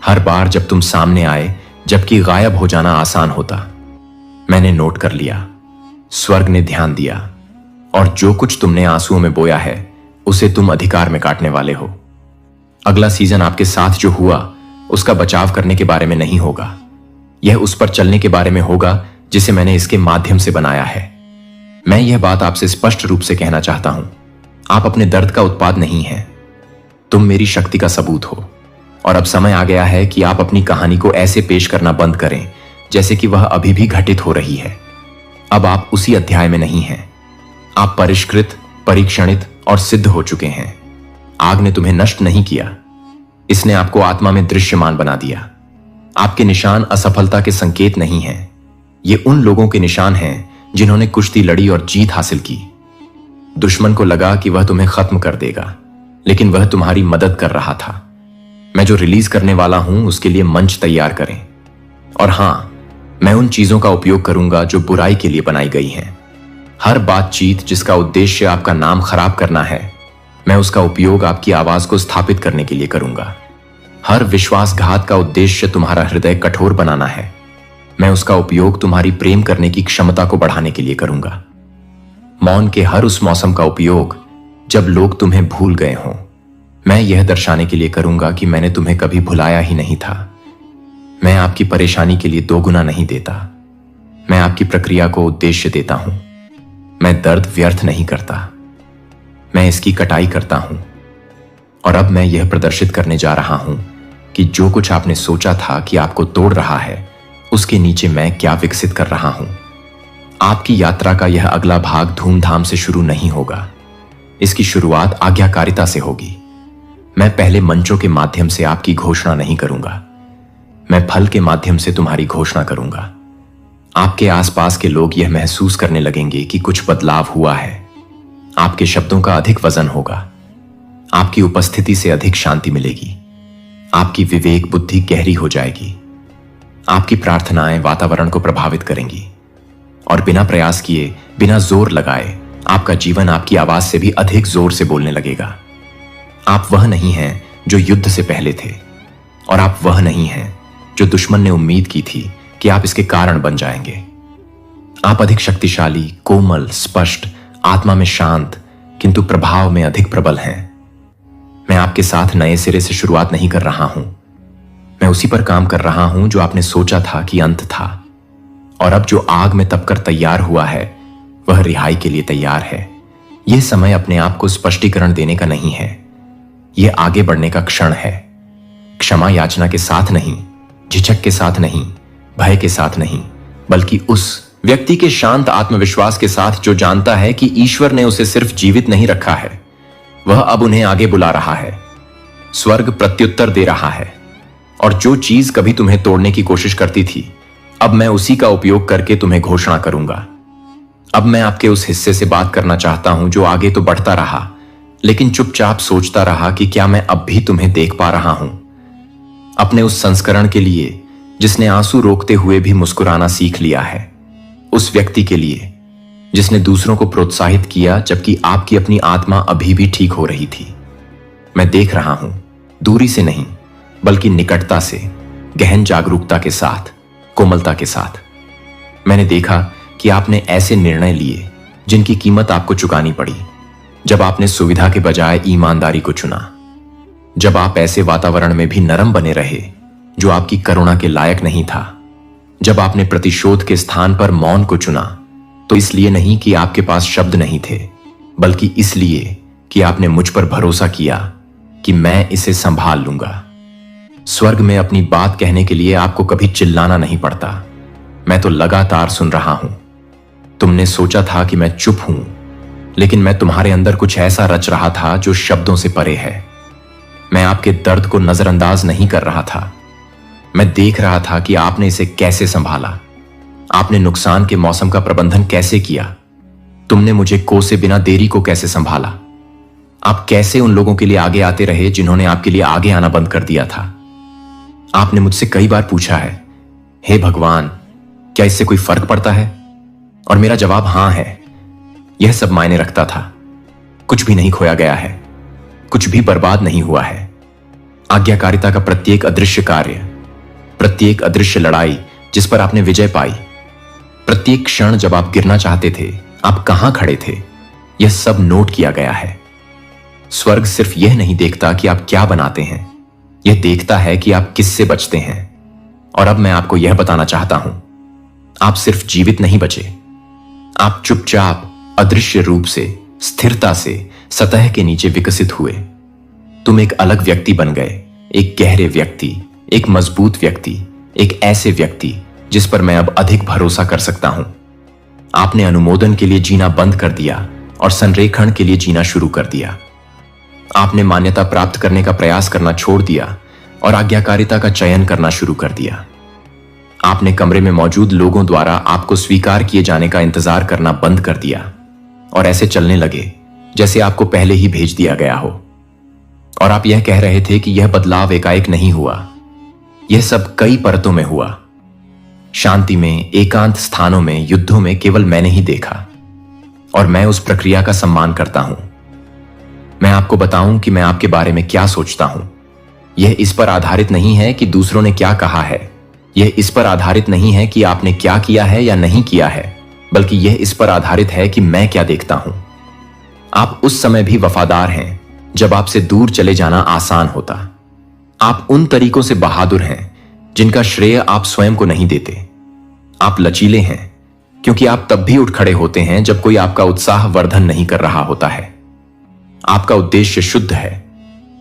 हर बार जब तुम सामने आए जबकि गायब हो जाना आसान होता, मैंने नोट कर लिया। स्वर्ग ने ध्यान दिया, और जो कुछ तुमने आंसुओं में बोया है, उसे तुम अधिकार में काटने वाले हो। अगला सीजन आपके साथ जो हुआ, उसका बचाव करने के बारे में नहीं होगा। यह उस पर चलने के बारे में होगा जिसे मैंने इसके माध्यम से बनाया है। मैं यह बात आपसे स्पष्ट रूप से कहना चाहता हूं, आप अपने दर्द का उत्पाद नहीं हैं, तुम मेरी शक्ति का सबूत हो। और अब समय आ गया है कि आप अपनी कहानी को ऐसे पेश करना बंद करें जैसे कि वह अभी भी घटित हो रही है। अब आप उसी अध्याय में नहीं हैं, आप परिष्कृत, परीक्षणित और सिद्ध हो चुके हैं। आग ने तुम्हें नष्ट नहीं किया, इसने आपको आत्मा में दृश्यमान बना दिया। आपके निशान असफलता के संकेत नहीं हैं, ये उन लोगों के निशान हैं जिन्होंने कुश्ती लड़ी और जीत हासिल की। दुश्मन को लगा कि वह तुम्हें खत्म कर देगा, लेकिन वह तुम्हारी मदद कर रहा था। मैं जो रिलीज करने वाला हूं, उसके लिए मंच तैयार करें। और हां, मैं उन चीजों का उपयोग करूंगा जो बुराई के लिए बनाई गई हैं। हर बातचीत जिसका उद्देश्य आपका नाम खराब करना है, मैं उसका उपयोग आपकी आवाज को स्थापित करने के लिए करूंगा। हर विश्वासघात का उद्देश्य तुम्हारा हृदय कठोर बनाना है, मैं उसका उपयोग तुम्हारी प्रेम करने की क्षमता को बढ़ाने के लिए करूंगा। मौन के हर उस मौसम का उपयोग जब लोग तुम्हें भूल गए हों, मैं यह दर्शाने के लिए करूंगा कि मैंने तुम्हें कभी भुलाया ही नहीं था। मैं आपकी परेशानी के लिए दोगुना नहीं देता, मैं आपकी प्रक्रिया को उद्देश्य देता हूं। मैं दर्द व्यर्थ नहीं करता, मैं इसकी कटाई करता हूं। और अब मैं यह प्रदर्शित करने जा रहा हूं कि जो कुछ आपने सोचा था कि आपको तोड़ रहा है, उसके नीचे मैं क्या विकसित कर रहा हूं। आपकी यात्रा का यह अगला भाग धूमधाम से शुरू नहीं होगा, इसकी शुरुआत आज्ञाकारिता से होगी। मैं पहले मंचों के माध्यम से आपकी घोषणा नहीं करूंगा, मैं फल के माध्यम से तुम्हारी घोषणा करूंगा। आपके आसपास के लोग यह महसूस करने लगेंगे कि कुछ बदलाव हुआ है। आपके शब्दों का अधिक वजन होगा, आपकी उपस्थिति से अधिक शांति मिलेगी, आपकी विवेक बुद्धि गहरी हो जाएगी, आपकी प्रार्थनाएं वातावरण को प्रभावित करेंगी और बिना प्रयास किए, बिना जोर लगाए, आपका जीवन आपकी आवाज से भी अधिक जोर से बोलने लगेगा। आप वह नहीं हैं जो युद्ध से पहले थे, और आप वह नहीं हैं जो दुश्मन ने उम्मीद की थी कि आप इसके कारण बन जाएंगे। आप अधिक शक्तिशाली, कोमल, स्पष्ट, आत्मा में शांत, किंतु प्रभाव में अधिक प्रबल हैं। मैं आपके साथ नए सिरे से शुरुआत नहीं कर रहा हूं, मैं उसी पर काम कर रहा हूं जो आपने सोचा था कि अंत था। और अब जो आग में तपकर तैयार हुआ है, वह रिहाई के लिए तैयार है। यह समय अपने आप को स्पष्टीकरण देने का नहीं है, यह आगे बढ़ने का क्षण है। क्षमा याचना के साथ नहीं, झिझक के साथ नहीं, भय के साथ नहीं, बल्कि उस व्यक्ति के शांत आत्मविश्वास के साथ जो जानता है कि ईश्वर ने उसे सिर्फ जीवित नहीं रखा है, वह अब उन्हें आगे बुला रहा है। स्वर्ग प्रत्युत्तर दे रहा है, और जो चीज कभी तुम्हें तोड़ने की कोशिश करती थी, अब मैं उसी का उपयोग करके तुम्हें घोषणा करूंगा। अब मैं आपके उस हिस्से से बात करना चाहता हूं जो आगे तो बढ़ता रहा, लेकिन चुपचाप सोचता रहा कि क्या मैं अब भी तुम्हें देख पा रहा हूं। अपने उस संस्करण के लिए जिसने आंसू रोकते हुए भी मुस्कुराना सीख लिया है, उस व्यक्ति के लिए जिसने दूसरों को प्रोत्साहित किया जबकि आपकी अपनी आत्मा अभी भी ठीक हो रही थी। मैं देख रहा हूं, दूरी से नहीं बल्कि निकटता से, गहन जागरूकता के साथ, कोमलता के साथ। मैंने देखा कि आपने ऐसे निर्णय लिए जिनकी कीमत आपको चुकानी पड़ी, जब आपने सुविधा के बजाय ईमानदारी को चुना, जब आप ऐसे वातावरण में भी नरम बने रहे जो आपकी करुणा के लायक नहीं था, जब आपने प्रतिशोध के स्थान पर मौन को चुना, तो इसलिए नहीं कि आपके पास शब्द नहीं थे, बल्कि इसलिए कि आपने मुझ पर भरोसा किया कि मैं इसे संभाल लूंगा। स्वर्ग में अपनी बात कहने के लिए आपको कभी चिल्लाना नहीं पड़ता, मैं तो लगातार सुन रहा हूं। तुमने सोचा था कि मैं चुप हूं, लेकिन मैं तुम्हारे अंदर कुछ ऐसा रच रहा था जो शब्दों से परे है। मैं आपके दर्द को नजरअंदाज नहीं कर रहा था, मैं देख रहा था कि आपने इसे कैसे संभाला, आपने नुकसान के मौसम का प्रबंधन कैसे किया, तुमने मुझे कोसे बिना देरी को कैसे संभाला, आप कैसे उन लोगों के लिए आगे आते रहे जिन्होंने आपके लिए आगे आना बंद कर दिया था। आपने मुझसे कई बार पूछा है, हे भगवान, क्या इससे कोई फर्क पड़ता है? और मेरा जवाब हां है। यह सब मायने रखता था। कुछ भी नहीं खोया गया है, कुछ भी बर्बाद नहीं हुआ है। आज्ञाकारिता का प्रत्येक अदृश्य कार्य, प्रत्येक अदृश्य लड़ाई जिस पर आपने विजय पाई, प्रत्येक क्षण जब आप गिरना चाहते थे, आप कहां खड़े थे, यह सब नोट किया गया है। स्वर्ग सिर्फ यह नहीं देखता कि आप क्या बनाते हैं, यह देखता है कि आप किससे बचते हैं। और अब मैं आपको यह बताना चाहता हूं, आप सिर्फ जीवित नहीं बचे, आप चुपचाप, अदृश्य रूप से, स्थिरता से सतह के नीचे विकसित हुए। तुम एक अलग व्यक्ति बन गए, एक गहरे व्यक्ति, एक मजबूत व्यक्ति, एक ऐसे व्यक्ति जिस पर मैं अब अधिक भरोसा कर सकता हूं। आपने अनुमोदन के लिए जीना बंद कर दिया और संरेखण के लिए जीना शुरू कर दिया। आपने मान्यता प्राप्त करने का प्रयास करना छोड़ दिया और आज्ञाकारिता का चयन करना शुरू कर दिया। आपने कमरे में मौजूद लोगों द्वारा आपको स्वीकार किए जाने का इंतजार करना बंद कर दिया और ऐसे चलने लगे जैसे आपको पहले ही भेज दिया गया हो। और आप यह कह रहे थे कि यह बदलाव एकाएक नहीं हुआ, यह सब कई परतों में हुआ। शांति में, एकांत स्थानों में, युद्धों में केवल मैंने ही देखा, और मैं उस प्रक्रिया का सम्मान करता हूं। मैं आपको बताऊं कि मैं आपके बारे में क्या सोचता हूं। यह इस पर आधारित नहीं है कि दूसरों ने क्या कहा है, यह इस पर आधारित नहीं है कि आपने क्या किया है या नहीं किया है, बल्कि यह इस पर आधारित है कि मैं क्या देखता हूं। आप उस समय भी वफादार हैं जब आपसे दूर चले जाना आसान होता। आप उन तरीकों से बहादुर हैं जिनका श्रेय आप स्वयं को नहीं देते। आप लचीले हैं, क्योंकि आप तब भी उठ खड़े होते हैं जब कोई आपका उत्साह वर्धन नहीं कर रहा होता है। आपका उद्देश्य शुद्ध है,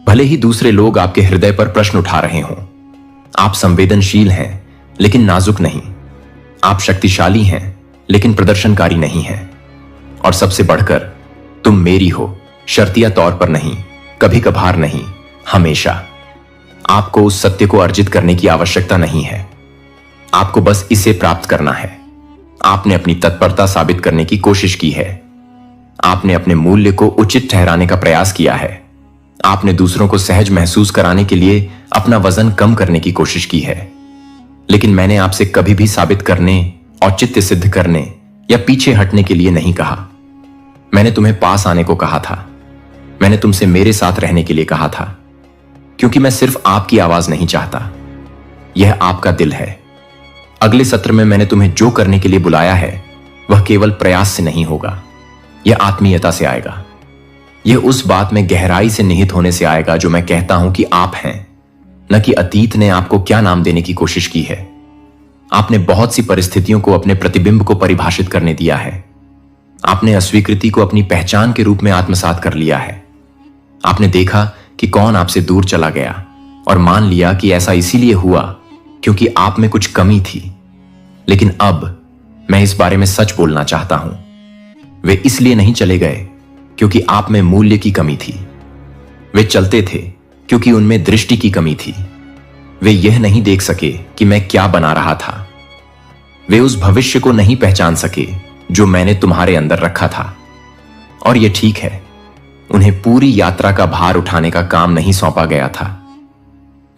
भले ही दूसरे लोग आपके हृदय पर प्रश्न उठा रहे हों। आप संवेदनशील हैं लेकिन नाजुक नहीं। आप शक्तिशाली हैं लेकिन प्रदर्शनकारी नहीं हैं। और सबसे बढ़कर तुम मेरी हो, शर्तिया तौर पर नहीं, कभी कभार नहीं, हमेशा। आपको उस सत्य को अर्जित करने की आवश्यकता नहीं है, आपको बस इसे प्राप्त करना है। आपने अपनी तत्परता साबित करने की कोशिश की है। आपने अपने मूल्य को उचित ठहराने का प्रयास किया है। आपने दूसरों को सहज महसूस कराने के लिए अपना वजन कम करने की कोशिश की है। लेकिन मैंने आपसे कभी भी साबित करने, औचित्य सिद्ध करने या पीछे हटने के लिए नहीं कहा। मैंने तुम्हें पास आने को कहा था। मैंने तुमसे मेरे साथ रहने के लिए कहा था, क्योंकि मैं सिर्फ आपकी आवाज नहीं चाहता, यह आपका दिल है। अगले सत्र में मैंने तुम्हें जो करने के लिए बुलाया है वह केवल प्रयास से नहीं होगा, यह आत्मीयता से आएगा। यह उस बात में गहराई से निहित होने से आएगा जो मैं कहता हूं कि आप हैं, न कि अतीत ने आपको क्या नाम देने की कोशिश की है। आपने बहुत सी परिस्थितियों को अपने प्रतिबिंब को परिभाषित करने दिया है। आपने अस्वीकृति को अपनी पहचान के रूप में आत्मसात कर लिया है। आपने देखा कि कौन आपसे दूर चला गया और मान लिया कि ऐसा इसीलिए हुआ क्योंकि आप में कुछ कमी थी। लेकिन अब मैं इस बारे में सच बोलना चाहता हूं। वे इसलिए नहीं चले गए क्योंकि आप में मूल्य की कमी थी। वे चलते थे क्योंकि उनमें दृष्टि की कमी थी। वे यह नहीं देख सके कि मैं क्या बना रहा था। वे उस भविष्य को नहीं पहचान सके जो मैंने तुम्हारे अंदर रखा था। और यह ठीक है, उन्हें पूरी यात्रा का भार उठाने का काम नहीं सौंपा गया था।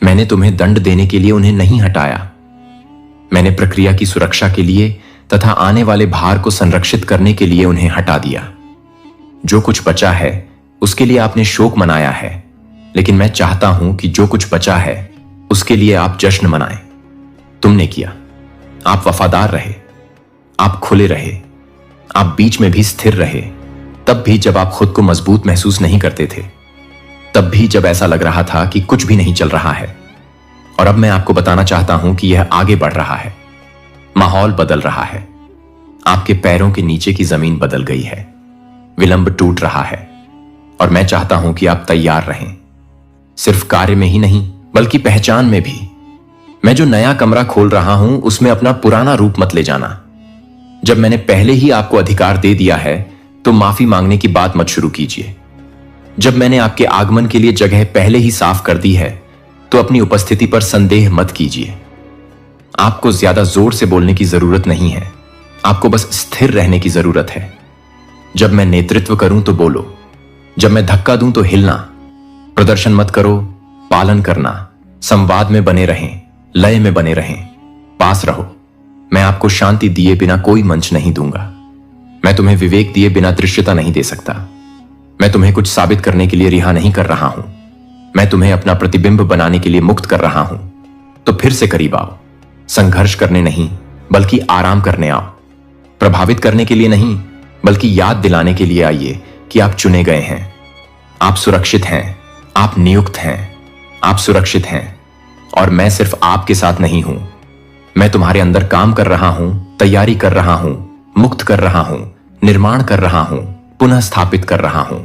मैंने तुम्हें दंड देने के लिए उन्हें नहीं हटाया। मैंने प्रक्रिया की सुरक्षा के लिए तथा आने वाले भार को संरक्षित करने के लिए उन्हें हटा दिया। जो कुछ बचा है उसके लिए आपने शोक मनाया है, लेकिन मैं चाहता हूं कि जो कुछ बचा है उसके लिए आप जश्न मनाएं। तुमने किया। आप वफादार रहे, आप खुले रहे, आप बीच में भी स्थिर रहे, तब भी जब आप खुद को मजबूत महसूस नहीं करते थे, तब भी जब ऐसा लग रहा था कि कुछ भी नहीं चल रहा है। और अब मैं आपको बताना चाहता हूं कि यह आगे बढ़ रहा है। माहौल बदल रहा है। आपके पैरों के नीचे की जमीन बदल गई है। विलंब टूट रहा है और मैं चाहता हूं कि आप तैयार रहें, सिर्फ कार्य में ही नहीं बल्कि पहचान में भी। मैं जो नया कमरा खोल रहा हूं उसमें अपना पुराना रूप मत ले जाना। जब मैंने पहले ही आपको अधिकार दे दिया है तो माफी मांगने की बात मत शुरू कीजिए। जब मैंने आपके आगमन के लिए जगह पहले ही साफ कर दी है तो अपनी उपस्थिति पर संदेह मत कीजिए। आपको ज्यादा जोर से बोलने की जरूरत नहीं है, आपको बस स्थिर रहने की जरूरत है। जब मैं नेतृत्व करूं तो बोलो, जब मैं धक्का दूं तो हिलना। प्रदर्शन मत करो, पालन करना। संवाद में बने रहें, लय में बने रहें, पास रहो। मैं आपको शांति दिए बिना कोई मंच नहीं दूंगा। मैं तुम्हें विवेक दिए बिना दृश्यता नहीं दे सकता। मैं तुम्हें कुछ साबित करने के लिए रिहा नहीं कर रहा हूं। मैं तुम्हें अपना प्रतिबिंब बनाने के लिए मुक्त कर रहा हूं। तो फिर से करीब आओ। संघर्ष करने नहीं बल्कि आराम करने आओ। प्रभावित करने के लिए नहीं बल्कि याद दिलाने के लिए आइए कि आप चुने गए हैं। आप सुरक्षित हैं, आप नियुक्त हैं, आप सुरक्षित हैं। और मैं सिर्फ आपके साथ नहीं हूं, मैं तुम्हारे अंदर काम कर रहा हूं, तैयारी कर रहा हूं, मुक्त कर रहा हूं, निर्माण कर रहा हूं, पुनः स्थापित कर रहा हूं।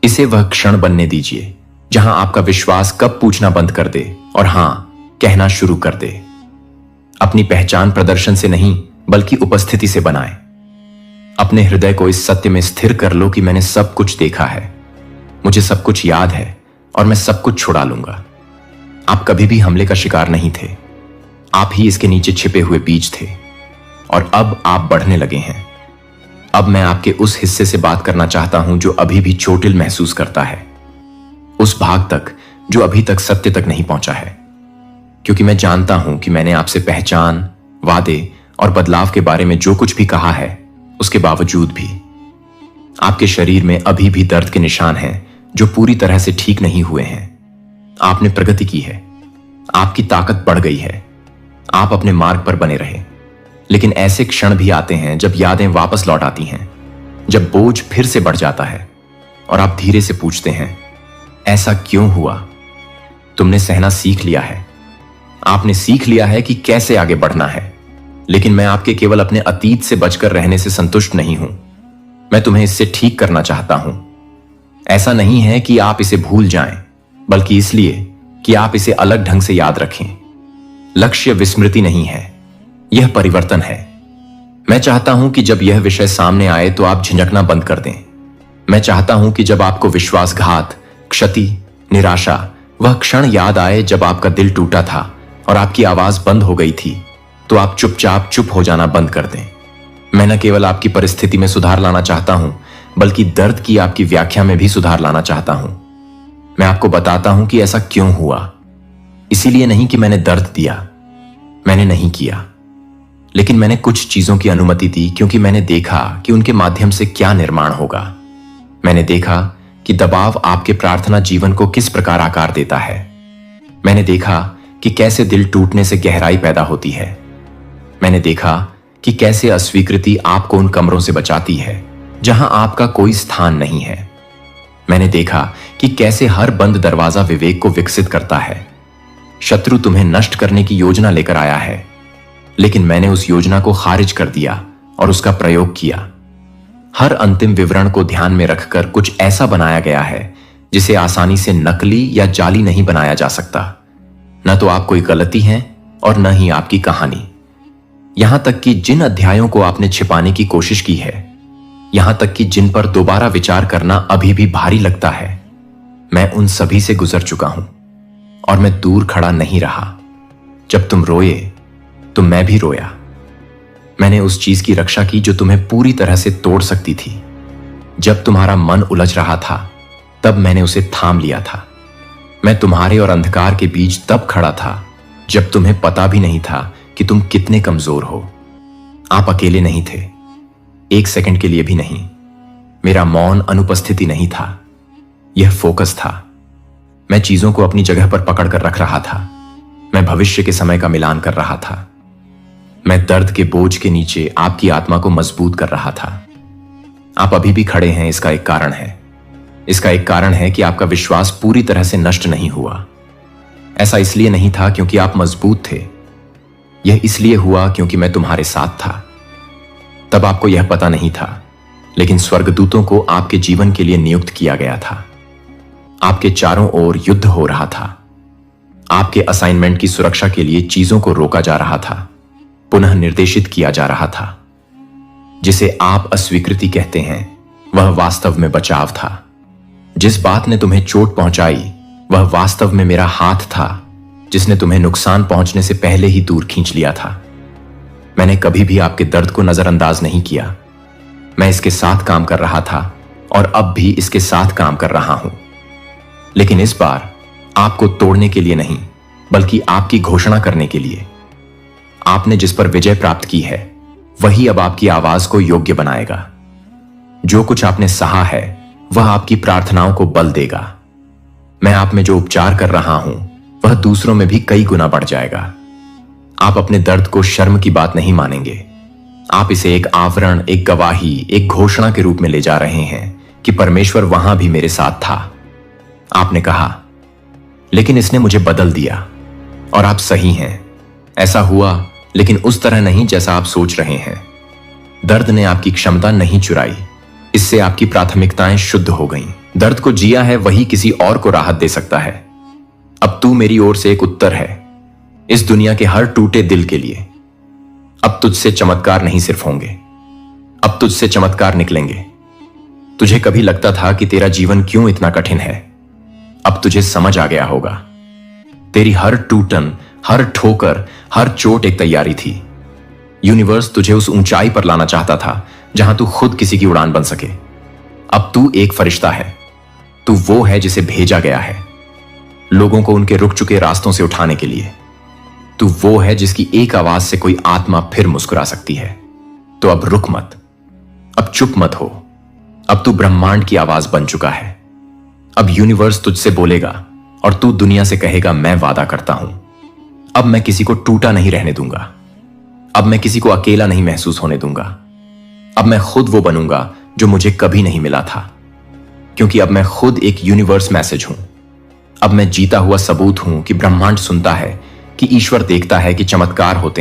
इसे वह क्षण बनने दीजिए जहां आपका विश्वास कब पूछना बंद कर दे और हां कहना शुरू कर दे। अपनी पहचान प्रदर्शन से नहीं बल्कि उपस्थिति से बनाएं। अपने हृदय को इस सत्य में स्थिर कर लो कि मैंने सब कुछ देखा है, मुझे सब कुछ याद है और मैं सब कुछ छुड़ा लूंगा। आप कभी भी हमले का शिकार नहीं थे, आप ही इसके नीचे छिपे हुए बीज थे और अब आप बढ़ने लगे हैं। अब मैं आपके उस हिस्से से बात करना चाहता हूं जो अभी भी चोटिल महसूस करता है, उस भाग तक जो अभी तक सत्य तक नहीं पहुंचा है। क्योंकि मैं जानता हूं कि मैंने आपसे पहचान, वादे और बदलाव के बारे में जो कुछ भी कहा है, उसके बावजूद भी आपके शरीर में अभी भी दर्द के निशान हैं जो पूरी तरह से ठीक नहीं हुए हैं। आपने प्रगति की है, आपकी ताकत बढ़ गई है, आप अपने मार्ग पर बने रहे। लेकिन ऐसे क्षण भी आते हैं जब यादें वापस लौट आती हैं, जब बोझ फिर से बढ़ जाता है और आप धीरे से पूछते हैं, ऐसा क्यों हुआ? तुमने सहना सीख लिया है, आपने सीख लिया है कि कैसे आगे बढ़ना है। लेकिन मैं आपके केवल अपने अतीत से बचकर रहने से संतुष्ट नहीं हूं। मैं तुम्हें इससे ठीक करना चाहता हूं। ऐसा नहीं है कि आप इसे भूल जाएं, बल्कि इसलिए कि आप इसे अलग ढंग से याद रखें। लक्ष्य विस्मृति नहीं है, यह परिवर्तन है। मैं चाहता हूं कि जब यह विषय सामने आए तो आप झिझकना बंद कर दें। मैं चाहता हूं कि जब आपको विश्वासघात, क्षति, निराशा, वह क्षण याद आए जब आपका दिल टूटा था और आपकी आवाज बंद हो गई थी, तो आप चुपचाप चुप हो जाना बंद कर दें। मैं न केवल आपकी परिस्थिति में सुधार लाना चाहता हूं, बल्कि दर्द की आपकी व्याख्या में भी सुधार लाना चाहता हूं। मैं आपको बताता हूं कि ऐसा क्यों हुआ। इसीलिए नहीं कि मैंने दर्द दिया, मैंने नहीं किया, लेकिन मैंने कुछ चीजों की अनुमति दी क्योंकि मैंने देखा कि उनके माध्यम से क्या निर्माण होगा। मैंने देखा कि दबाव आपके प्रार्थना जीवन को किस प्रकार आकार देता है। मैंने देखा कि कैसे दिल टूटने से गहराई पैदा होती है। मैंने देखा कि कैसे अस्वीकृति आपको उन कमरों से बचाती है जहां आपका कोई स्थान नहीं है। मैंने देखा कि कैसे हर बंद दरवाजा विवेक को विकसित करता है। शत्रु तुम्हें नष्ट करने की योजना लेकर आया है, लेकिन मैंने उस योजना को खारिज कर दिया और उसका प्रयोग किया। हर अंतिम विवरण को ध्यान में रखकर कुछ ऐसा बनाया गया है जिसे आसानी से नकली या जाली नहीं बनाया जा सकता। न तो आप कोई गलती हैं और न ही आपकी कहानी। यहां तक कि जिन अध्यायों को आपने छिपाने की कोशिश की है, यहां तक कि जिन पर दोबारा विचार करना अभी भी भारी लगता है, मैं उन सभी से गुजर चुका हूं और मैं दूर खड़ा नहीं रहा। जब तुम रोए तो मैं भी रोया। मैंने उस चीज की रक्षा की जो तुम्हें पूरी तरह से तोड़ सकती थी। जब तुम्हारा मन उलझ रहा था, तब मैंने उसे थाम लिया था। मैं तुम्हारे और अंधकार के बीच तब खड़ा था जब तुम्हें पता भी नहीं था कि तुम कितने कमजोर हो। आप अकेले नहीं थे, एक सेकंड के लिए भी नहीं। मेरा मौन अनुपस्थिति नहीं था, यह फोकस था। मैं चीजों को अपनी जगह पर पकड़ कर रख रहा था। मैं भविष्य के समय का मिलान कर रहा था। मैं दर्द के बोझ के नीचे आपकी आत्मा को मजबूत कर रहा था। आप अभी भी खड़े हैं, इसका एक कारण है। इसका एक कारण है कि आपका विश्वास पूरी तरह से नष्ट नहीं हुआ। ऐसा इसलिए नहीं था क्योंकि आप मजबूत थे, यह इसलिए हुआ क्योंकि मैं तुम्हारे साथ था। तब आपको यह पता नहीं था, लेकिन स्वर्गदूतों को आपके जीवन के लिए नियुक्त किया गया था। आपके चारों ओर युद्ध हो रहा था। आपके असाइनमेंट की सुरक्षा के लिए चीजों को रोका जा रहा था, पुनः निर्देशित किया जा रहा था। जिसे आप अस्वीकृति कहते हैं, वह वास्तव में बचाव था। जिस बात ने तुम्हें चोट पहुंचाई, वह वास्तव में मेरा हाथ था जिसने तुम्हें नुकसान पहुंचने से पहले ही दूर खींच लिया था। मैंने कभी भी आपके दर्द को नजरअंदाज नहीं किया। मैं इसके साथ काम कर रहा था और अब भी इसके साथ काम कर रहा हूं। लेकिन इस बार आपको तोड़ने के लिए नहीं, बल्कि आपकी घोषणा करने के लिए। आपने जिस पर विजय प्राप्त की है, वही अब आपकी आवाज को योग्य बनाएगा। जो कुछ आपने सहा है, वह आपकी प्रार्थनाओं को बल देगा। मैं आप में जो उपचार कर रहा हूं, वह दूसरों में भी कई गुना बढ़ जाएगा। आप अपने दर्द को शर्म की बात नहीं मानेंगे। आप इसे एक आवरण, एक गवाही, एक घोषणा के रूप में ले जा रहे हैं कि परमेश्वर वहां भी मेरे साथ था। आपने कहा, लेकिन इसने मुझे बदल दिया। और आप सही हैं, ऐसा हुआ, लेकिन उस तरह नहीं जैसा आप सोच रहे हैं। दर्द ने आपकी क्षमता नहीं चुराई, इससे आपकी प्राथमिकताएं शुद्ध हो गईं। दर्द को जिया है वही किसी और को राहत दे सकता है। अब तू मेरी ओर से एक उत्तर है इस दुनिया के हर टूटे दिल के लिए। अब तुझसे चमत्कार नहीं सिर्फ होंगे, अब तुझसे चमत्कार निकलेंगे। तुझे कभी लगता था कि तेरा जीवन क्यों इतना कठिन है, अब तुझे समझ आ गया होगा। तेरी हर टूटन, हर ठोकर, हर चोट एक तैयारी थी। यूनिवर्स तुझे उस ऊंचाई पर लाना चाहता था जहां तू खुद किसी की उड़ान बन सके। अब तू एक फरिश्ता है। तू वो है जिसे भेजा गया है लोगों को उनके रुक चुके रास्तों से उठाने के लिए। तू वो है जिसकी एक आवाज से कोई आत्मा फिर मुस्कुरा सकती है। तो अब रुक मत, अब चुप मत हो। अब तू ब्रह्मांड की आवाज बन चुका है। अब यूनिवर्स तुझसे बोलेगा और तू दुनिया से कहेगा, मैं वादा करता हूं, अब मैं किसी को टूटा नहीं रहने दूंगा। अब मैं किसी को अकेला नहीं महसूस होने दूंगा। अब मैं खुद वो बनूंगा जो मुझे कभी नहीं मिला था, क्योंकि अब मैं खुद एक यूनिवर्स मैसेज हूं। अब मैं जीता हुआ सबूत हूं कि ब्रह्मांड सुनता है, कि ईश्वर देखता है कि चमत्कार होते हैं।